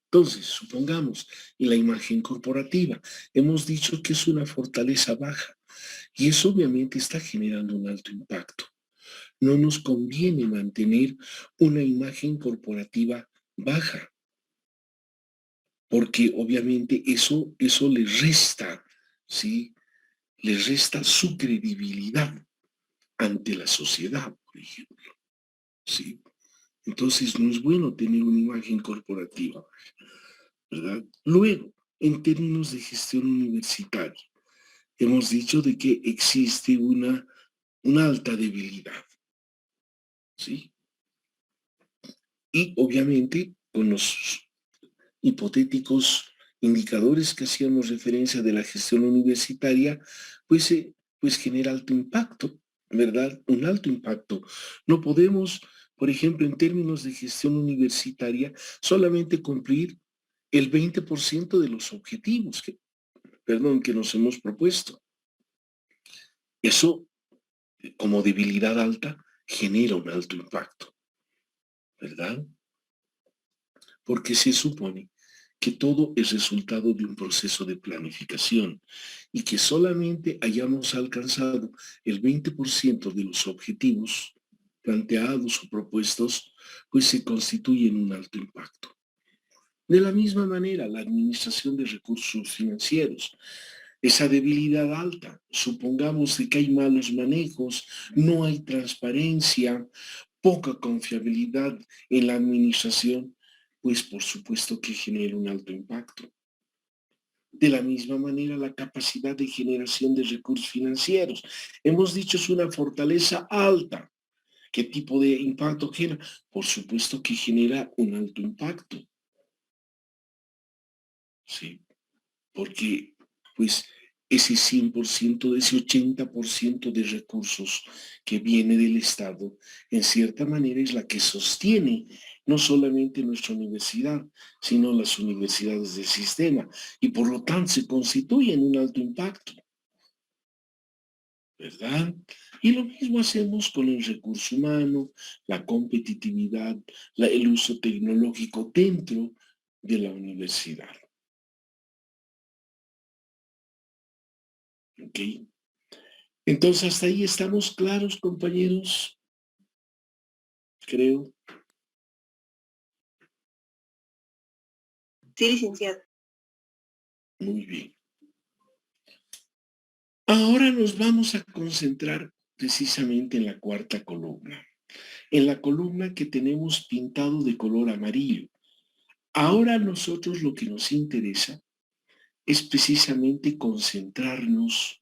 Entonces, supongamos, en la imagen corporativa, hemos dicho que es una fortaleza baja y eso obviamente está generando un alto impacto. No nos conviene mantener una imagen corporativa baja, porque obviamente eso le resta, ¿sí? Le resta su credibilidad ante la sociedad, por ejemplo, ¿sí? Entonces no es bueno tener una imagen corporativa, ¿verdad? Luego, en términos de gestión universitaria, hemos dicho de que existe una alta debilidad, ¿sí? Y obviamente con los hipotéticos indicadores que hacíamos referencia de la gestión universitaria, pues genera alto impacto, ¿verdad? Un alto impacto. No podemos, por ejemplo, en términos de gestión universitaria, solamente cumplir el 20% de los objetivos que nos hemos propuesto. Eso, como debilidad alta, genera un alto impacto, ¿verdad? Porque se supone que todo es resultado de un proceso de planificación y que solamente hayamos alcanzado el 20% de los objetivos planteados o propuestos, pues se constituye en un alto impacto. De la misma manera, la administración de recursos financieros, esa debilidad alta, supongamos de que hay malos manejos, no hay transparencia, poca confiabilidad en la administración, pues por supuesto que genera un alto impacto. De la misma manera, la capacidad de generación de recursos financieros. Hemos dicho es una fortaleza alta. ¿Qué tipo de impacto genera? Por supuesto que genera un alto impacto. Sí, porque pues ese 100%, ese 80% de recursos que viene del Estado, en cierta manera es la que sostiene no solamente nuestra universidad, sino las universidades del sistema, y por lo tanto se constituye en un alto impacto, ¿verdad? Y lo mismo hacemos con el recurso humano, la competitividad, el uso tecnológico dentro de la universidad. ¿Ok? Entonces, hasta ahí estamos claros, compañeros, creo. Sí, licenciado. Muy bien. Ahora nos vamos a concentrar precisamente en la cuarta columna, en la columna que tenemos pintado de color amarillo. Ahora nosotros lo que nos interesa es precisamente concentrarnos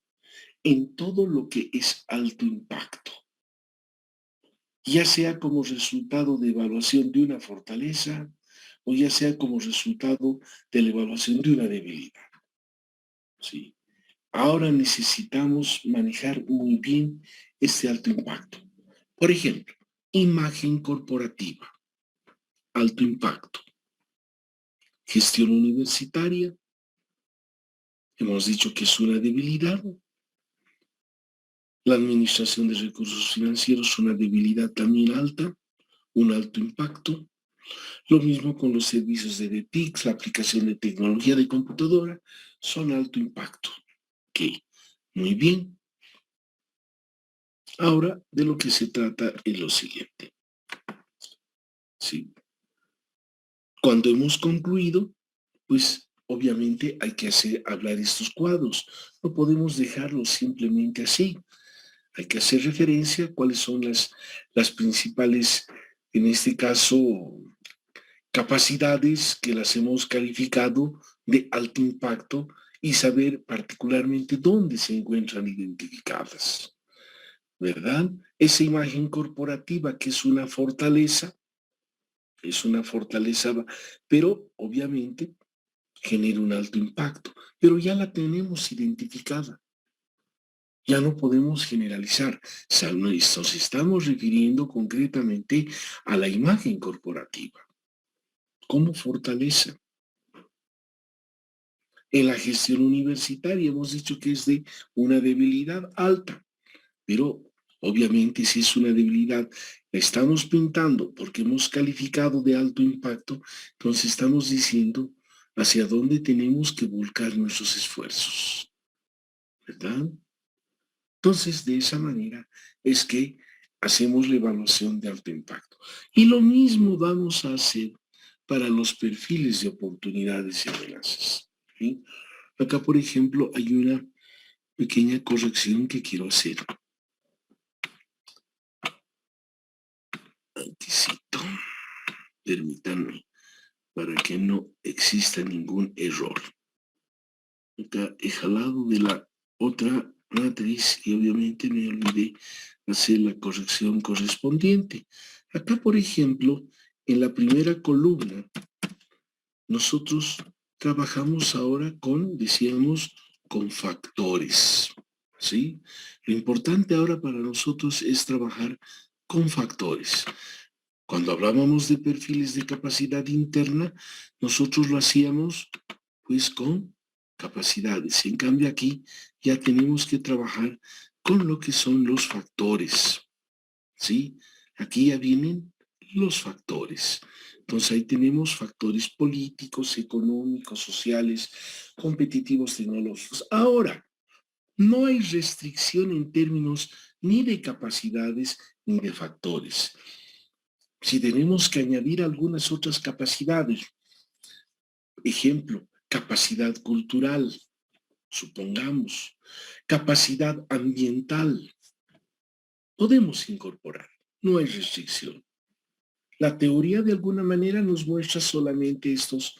en todo lo que es alto impacto, ya sea como resultado de evaluación de una fortaleza o ya sea como resultado de la evaluación de una debilidad. ¿Sí? Ahora necesitamos manejar muy bien este alto impacto. Por ejemplo, imagen corporativa, alto impacto. Gestión universitaria, hemos dicho que es una debilidad. La administración de recursos financieros, una debilidad también alta, un alto impacto. Lo mismo con los servicios de DTIC, la aplicación de tecnología de computadora, son alto impacto. Ok, muy bien. Ahora, de lo que se trata es lo siguiente. Sí. Cuando hemos concluido, pues obviamente hay que hablar estos cuadros. No podemos dejarlos simplemente así. Hay que hacer referencia a cuáles son las principales, en este caso, capacidades que las hemos calificado de alto impacto y saber particularmente dónde se encuentran identificadas, ¿verdad? Esa imagen corporativa que es una fortaleza, pero obviamente genera un alto impacto, pero ya la tenemos identificada. Ya no podemos generalizar. Nos estamos refiriendo concretamente a la imagen corporativa como fortaleza. En la gestión universitaria hemos dicho que es de una debilidad alta, pero obviamente si es una debilidad, la estamos pintando porque hemos calificado de alto impacto, entonces estamos diciendo hacia dónde tenemos que volcar nuestros esfuerzos, ¿verdad? Entonces, de esa manera es que hacemos la evaluación de alto impacto. Y lo mismo vamos a hacer para los perfiles de oportunidades y amenazas. ¿Sí? Acá, por ejemplo, hay una pequeña corrección que quiero hacer. Anticipo. Permítanme, para que no exista ningún error. Acá he jalado de la otra matriz y obviamente me olvidé hacer la corrección correspondiente. Acá, por ejemplo, en la primera columna, nosotros trabajamos ahora decíamos, con factores, ¿sí? Lo importante ahora para nosotros es trabajar con factores. Cuando hablábamos de perfiles de capacidad interna, nosotros lo hacíamos pues con capacidades. En cambio aquí ya tenemos que trabajar con lo que son los factores, ¿sí? Aquí ya vienen los factores. Entonces ahí tenemos factores políticos, económicos, sociales, competitivos, tecnológicos. Ahora, no hay restricción en términos ni de capacidades ni de factores. Si tenemos que añadir algunas otras capacidades, ejemplo, capacidad cultural, supongamos, capacidad ambiental, podemos incorporar, no hay restricción. La teoría de alguna manera nos muestra solamente estos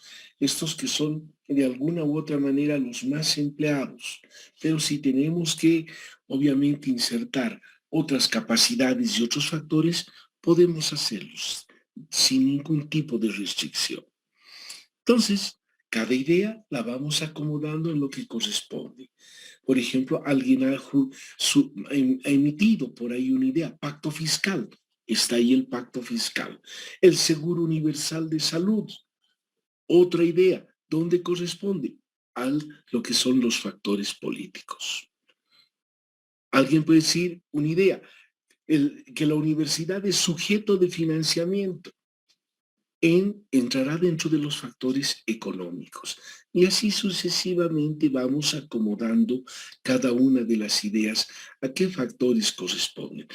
que son de alguna u otra manera los más empleados, pero si tenemos que obviamente insertar otras capacidades y otros factores, podemos hacerlos sin ningún tipo de restricción. Entonces, cada idea la vamos acomodando en lo que corresponde. Por ejemplo, alguien ha emitido por ahí una idea, pacto fiscal. Está ahí el pacto fiscal. El seguro universal de salud. Otra idea, ¿dónde corresponde? A lo que son los factores políticos. Alguien puede decir una idea, que la universidad es sujeto de financiamiento. Entrará dentro de los factores económicos. Y así sucesivamente vamos acomodando cada una de las ideas a qué factores corresponden.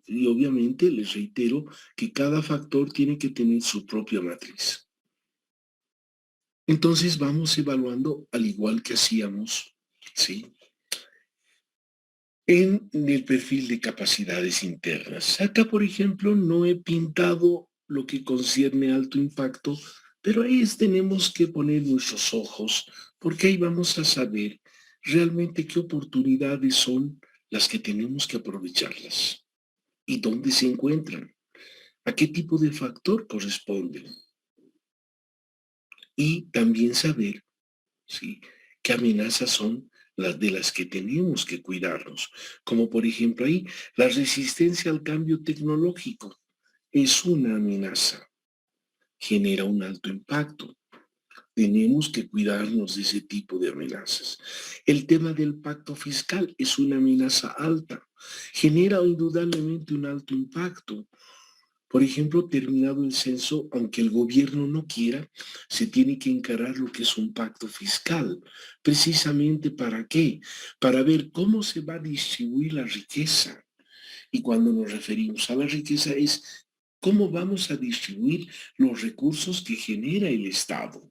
Y obviamente les reitero que cada factor tiene que tener su propia matriz. Entonces vamos evaluando al igual que hacíamos, ¿sí? En el perfil de capacidades internas. Acá, por ejemplo, no he pintado lo que concierne alto impacto, pero ahí tenemos que poner nuestros ojos, porque ahí vamos a saber realmente qué oportunidades son las que tenemos que aprovecharlas y dónde se encuentran, a qué tipo de factor corresponden. Y también saber, ¿sí?, qué amenazas son las de las que tenemos que cuidarnos, como por ejemplo ahí, la resistencia al cambio tecnológico es una amenaza, genera un alto impacto. Tenemos que cuidarnos de ese tipo de amenazas. El tema del pacto fiscal es una amenaza alta, genera indudablemente un alto impacto. Por ejemplo, terminado el censo, aunque el gobierno no quiera, se tiene que encarar lo que es un pacto fiscal. ¿Precisamente para qué? Para ver cómo se va a distribuir la riqueza. Y cuando nos referimos a la riqueza es cómo vamos a distribuir los recursos que genera el Estado.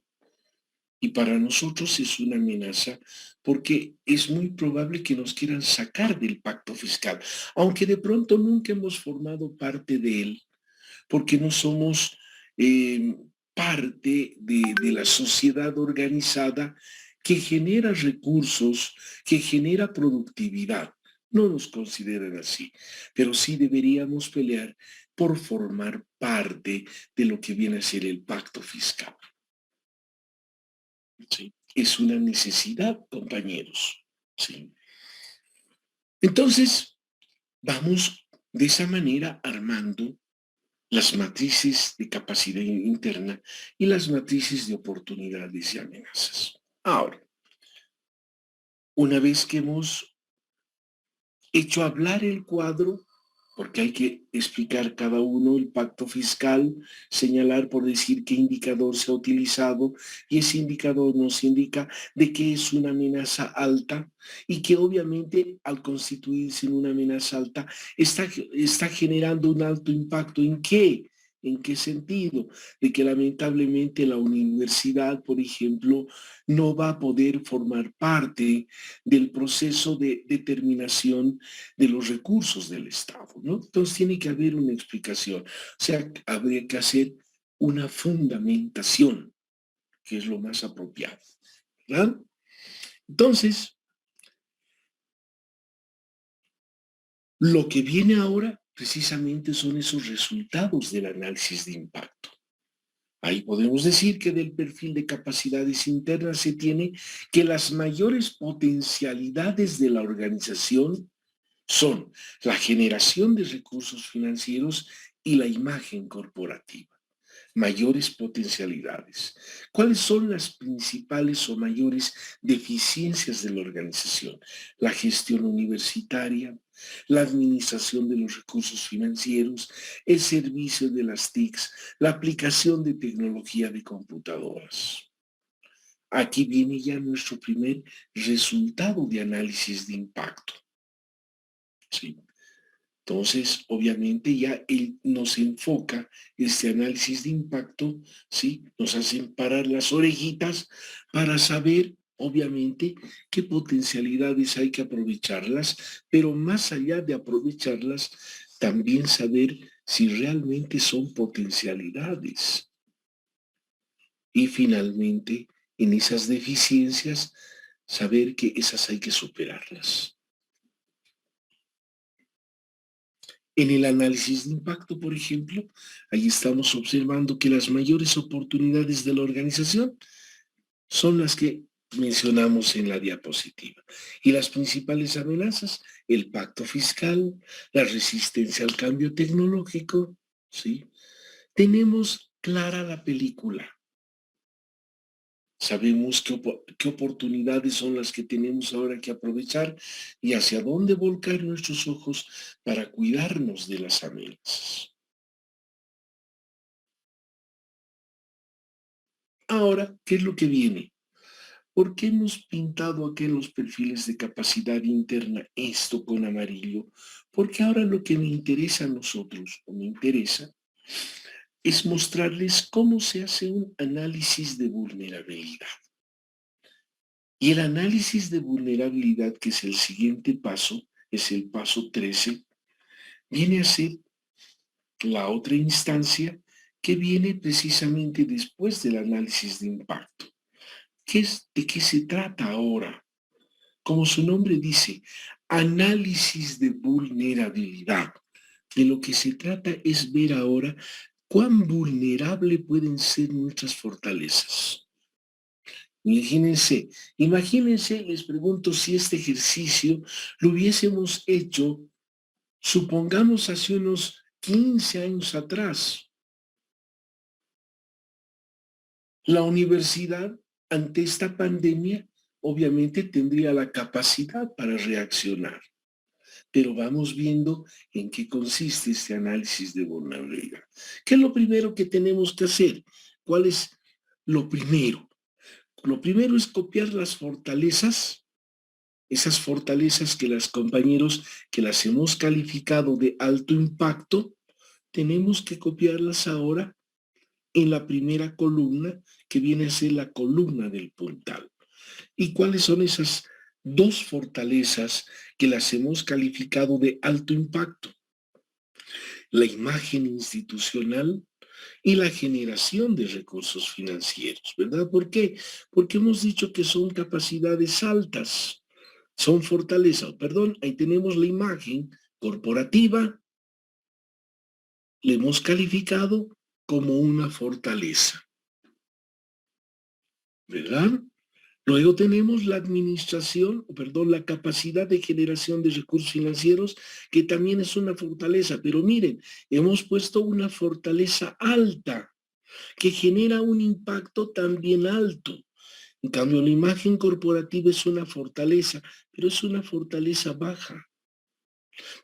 Y para nosotros es una amenaza porque es muy probable que nos quieran sacar del pacto fiscal, aunque de pronto nunca hemos formado parte de él, porque no somos parte de la sociedad organizada que genera recursos, que genera productividad. No nos consideran así, pero sí deberíamos pelear por formar parte de lo que viene a ser el pacto fiscal. ¿Sí? Es una necesidad, compañeros. ¿Sí? Entonces, vamos de esa manera armando las matrices de capacidad interna y las matrices de oportunidades y amenazas. Ahora, una vez que hemos hecho hablar el cuadro, porque hay que explicar cada uno el pacto fiscal, señalar por decir qué indicador se ha utilizado, y ese indicador nos indica de que es una amenaza alta y que obviamente al constituirse en una amenaza alta está generando un alto impacto. ¿En qué? ¿En qué sentido? De que lamentablemente la universidad, por ejemplo, no va a poder formar parte del proceso de determinación de los recursos del Estado, ¿no? Entonces tiene que haber una explicación. O sea, habría que hacer una fundamentación, que es lo más apropiado, ¿verdad? Entonces, lo que viene ahora precisamente son esos resultados del análisis de impacto. Ahí podemos decir que del perfil de capacidades internas se tiene que las mayores potencialidades de la organización son la generación de recursos financieros y la imagen corporativa. Mayores potencialidades. ¿Cuáles son las principales o mayores deficiencias de la organización? La gestión universitaria, la administración de los recursos financieros, el servicio de las TICs, la aplicación de tecnología de computadoras. Aquí viene ya nuestro primer resultado de análisis de impacto. ¿Sí? Entonces, obviamente ya él nos enfoca este análisis de impacto, ¿sí? Nos hacen parar las orejitas para saber, obviamente, qué potencialidades hay que aprovecharlas, pero más allá de aprovecharlas, también saber si realmente son potencialidades. Y finalmente, en esas deficiencias, saber que esas hay que superarlas. En el análisis de impacto, por ejemplo, ahí estamos observando que las mayores oportunidades de la organización son las que mencionamos en la diapositiva. Y las principales amenazas, el pacto fiscal, la resistencia al cambio tecnológico, ¿sí? Tenemos clara la película. Sabemos qué oportunidades son las que tenemos ahora que aprovechar y hacia dónde volcar nuestros ojos para cuidarnos de las amenazas. Ahora, ¿qué es lo que viene? ¿Por qué hemos pintado aquí en los perfiles de capacidad interna esto con amarillo? Porque ahora lo que me interesa a nosotros, o me interesa, es mostrarles cómo se hace un análisis de vulnerabilidad. Y el análisis de vulnerabilidad, que es el siguiente paso, es el paso 13, viene a ser la otra instancia que viene precisamente después del análisis de impacto. ¿De qué se trata ahora? Como su nombre dice, análisis de vulnerabilidad. De lo que se trata es ver ahora cuán vulnerable pueden ser nuestras fortalezas. Imagínense, les pregunto si este ejercicio lo hubiésemos hecho, supongamos hace unos 15 años atrás. La universidad, ante esta pandemia, obviamente tendría la capacidad para reaccionar, pero vamos viendo en qué consiste este análisis de vulnerabilidad. ¿Qué es lo primero que tenemos que hacer? ¿Cuál es lo primero? Lo primero es copiar las fortalezas, esas fortalezas que los compañeros que las hemos calificado de alto impacto, tenemos que copiarlas ahora en la primera columna, que viene a ser la columna del puntal. ¿Y cuáles son esas dos fortalezas que las hemos calificado de alto impacto? La imagen institucional y la generación de recursos financieros, ¿verdad? ¿Por qué? Porque hemos dicho que son capacidades altas, son fortalezas. Perdón, ahí tenemos la imagen corporativa, le hemos calificado como una fortaleza, ¿verdad? Luego tenemos la la capacidad de generación de recursos financieros, que también es una fortaleza. Pero miren, hemos puesto una fortaleza alta, que genera un impacto también alto. En cambio, la imagen corporativa es una fortaleza, pero es una fortaleza baja,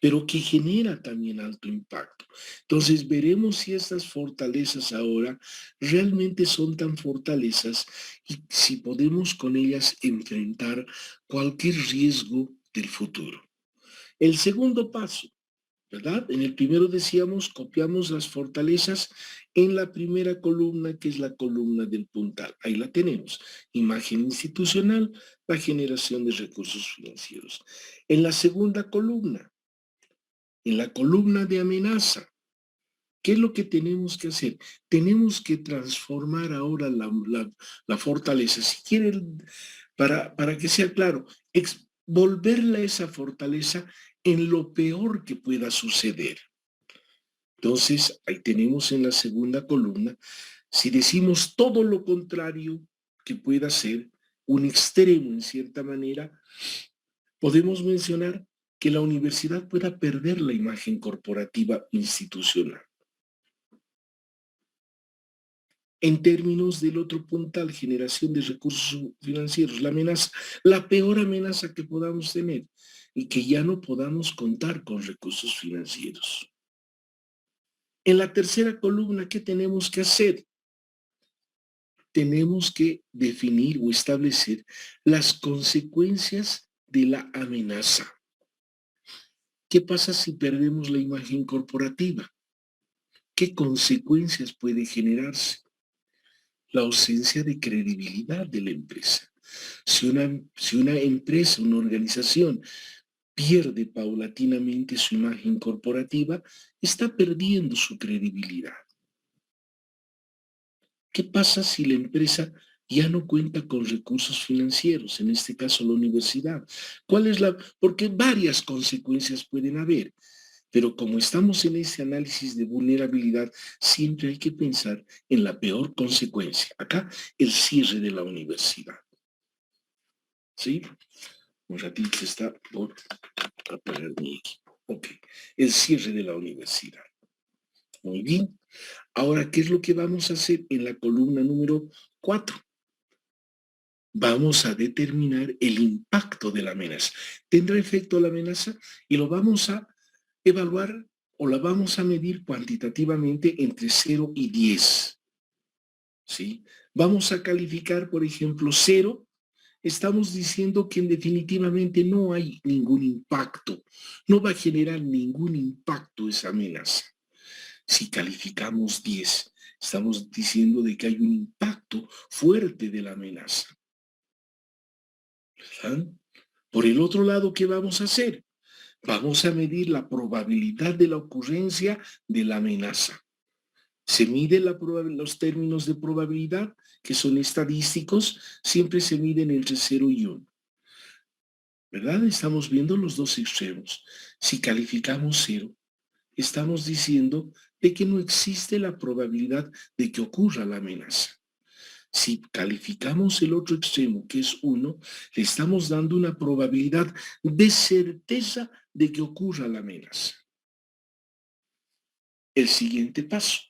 pero que genera también alto impacto. Entonces, veremos si estas fortalezas ahora realmente son tan fortalezas y si podemos con ellas enfrentar cualquier riesgo del futuro. El segundo paso, ¿verdad? En el primero decíamos, copiamos las fortalezas en la primera columna, que es la columna del puntal. Ahí la tenemos. Imagen institucional, la generación de recursos financieros. En la segunda columna, en la columna de amenaza, ¿qué es lo que tenemos que hacer? Tenemos que transformar ahora la fortaleza. Si quieren, para que sea claro, volverla esa fortaleza en lo peor que pueda suceder. Entonces, ahí tenemos en la segunda columna, si decimos todo lo contrario que pueda ser, un extremo en cierta manera, podemos mencionar que la universidad pueda perder la imagen corporativa institucional. En términos del otro puntal, generación de recursos financieros, la amenaza, la peor amenaza que podamos tener y que ya no podamos contar con recursos financieros. En la tercera columna, ¿qué tenemos que hacer? Tenemos que definir o establecer las consecuencias de la amenaza. ¿Qué pasa si perdemos la imagen corporativa? ¿Qué consecuencias puede generarse? La ausencia de credibilidad de la empresa. Si una empresa, una organización pierde paulatinamente su imagen corporativa, está perdiendo su credibilidad. ¿Qué pasa si la empresa ya no cuenta con recursos financieros, en este caso la universidad? Porque varias consecuencias pueden haber, pero como estamos en ese análisis de vulnerabilidad, siempre hay que pensar en la peor consecuencia. Acá, el cierre de la universidad. ¿Sí? Un ratito se está por apagar mi equipo. Ok. El cierre de la universidad. Muy bien. Ahora, ¿qué es lo que vamos a hacer en la columna número 4? Vamos a determinar el impacto de la amenaza. ¿Tendrá efecto la amenaza? Y lo vamos a evaluar o la vamos a medir cuantitativamente entre 0 y 10. ¿Sí? Vamos a calificar, por ejemplo, 0. Estamos diciendo que definitivamente no hay ningún impacto. No va a generar ningún impacto esa amenaza. Si calificamos 10, estamos diciendo de que hay un impacto fuerte de la amenaza. ¿Verdad? Por el otro lado, ¿qué vamos a hacer? Vamos a medir la probabilidad de la ocurrencia de la amenaza. Se mide los términos de probabilidad, que son estadísticos, siempre se miden entre 0 y 1. ¿Verdad? Estamos viendo los dos extremos. Si calificamos 0, estamos diciendo de que no existe la probabilidad de que ocurra la amenaza. Si calificamos el otro extremo, que es 1, le estamos dando una probabilidad de certeza de que ocurra la amenaza. El siguiente paso,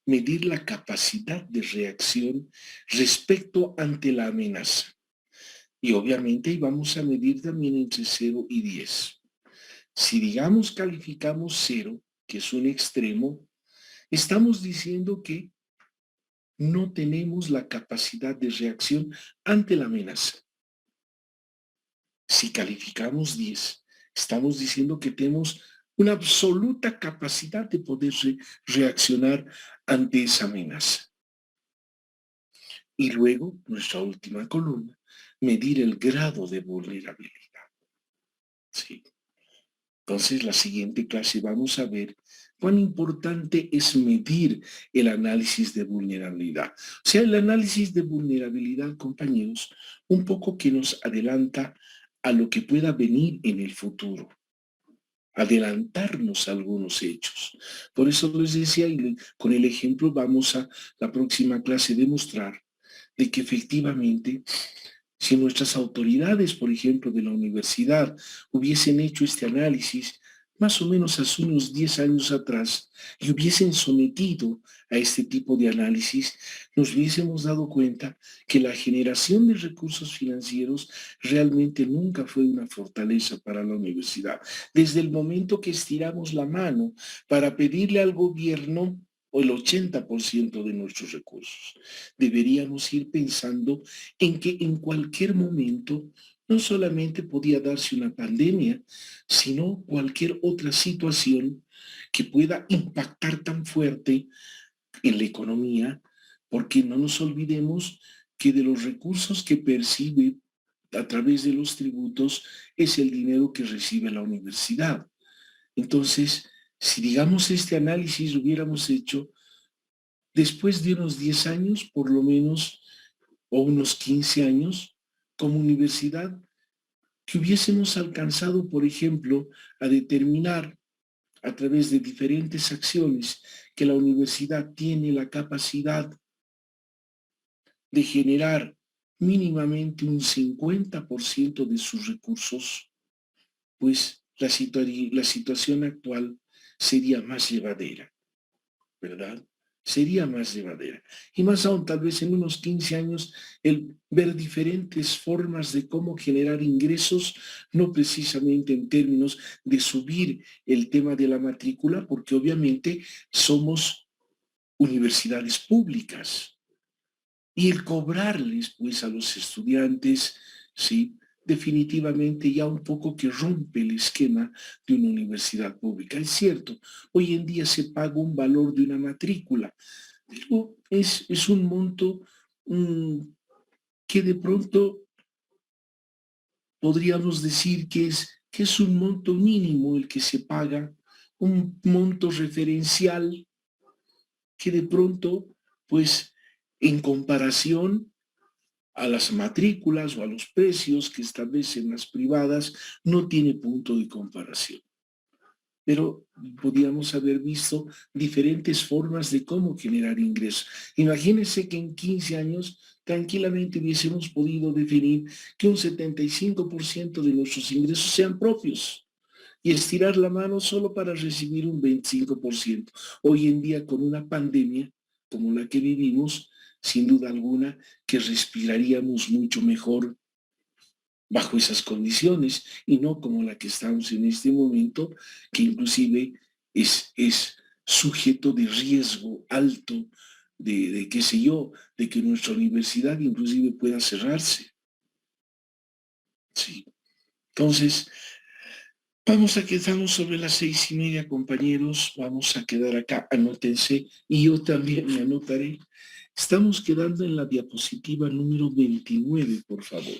medir la capacidad de reacción respecto ante la amenaza. Y obviamente vamos a medir también entre 0 y 10. Si digamos calificamos 0, que es un extremo, estamos diciendo que no tenemos la capacidad de reacción ante la amenaza. Si calificamos 10, estamos diciendo que tenemos una absoluta capacidad de poder reaccionar ante esa amenaza. Y luego, nuestra última columna, medir el grado de vulnerabilidad. ¿Sí? Entonces, la siguiente clase vamos a ver cuán importante es medir el análisis de vulnerabilidad. O sea, el análisis de vulnerabilidad, compañeros, un poco que nos adelanta a lo que pueda venir en el futuro. Adelantarnos a algunos hechos. Por eso les decía, y con el ejemplo vamos a la próxima clase demostrar de que efectivamente si nuestras autoridades, por ejemplo, de la universidad, hubiesen hecho este análisis más o menos hace unos 10 años atrás y hubiesen sometido a este tipo de análisis, nos hubiésemos dado cuenta que la generación de recursos financieros realmente nunca fue una fortaleza para la universidad. Desde el momento que estiramos la mano para pedirle al gobierno o el 80% de nuestros recursos, deberíamos ir pensando en que en cualquier momento no solamente podía darse una pandemia, sino cualquier otra situación que pueda impactar tan fuerte en la economía, porque no nos olvidemos que de los recursos que percibe a través de los tributos es el dinero que recibe la universidad. Entonces, si digamos este análisis lo hubiéramos hecho después de unos 10 años, por lo menos, o unos 15 años, como universidad, que hubiésemos alcanzado, por ejemplo, a determinar a través de diferentes acciones que la universidad tiene la capacidad de generar mínimamente un 50% de sus recursos, pues la situación actual sería más llevadera, ¿verdad? sería más llevadera. Y más aún, tal vez en unos 15 años, el ver diferentes formas de cómo generar ingresos, no precisamente en términos de subir el tema de la matrícula, porque obviamente somos universidades públicas. Y el cobrarles, pues, a los estudiantes, ¿sí? Definitivamente ya un poco que rompe el esquema de una universidad pública. Es cierto, hoy en día se paga un valor de una matrícula, pero es un monto que de pronto podríamos decir que es un monto mínimo el que se paga, un monto referencial que de pronto, pues, en comparación a las matrículas o a los precios que establecen las privadas, no tiene punto de comparación. Pero podíamos haber visto diferentes formas de cómo generar ingresos. Imagínense que en 15 años tranquilamente hubiésemos podido definir que un 75% de nuestros ingresos sean propios y estirar la mano solo para recibir un 25%. Hoy en día, con una pandemia como la que vivimos, sin duda alguna que respiraríamos mucho mejor bajo esas condiciones y no como la que estamos en este momento, que inclusive es sujeto de riesgo alto de qué sé yo, de que nuestra universidad inclusive pueda cerrarse. Sí. Entonces, vamos a quedarnos sobre las 6:30, compañeros. Vamos a quedar acá. Anótense y yo también me anotaré. Estamos quedando en la diapositiva número 29, por favor.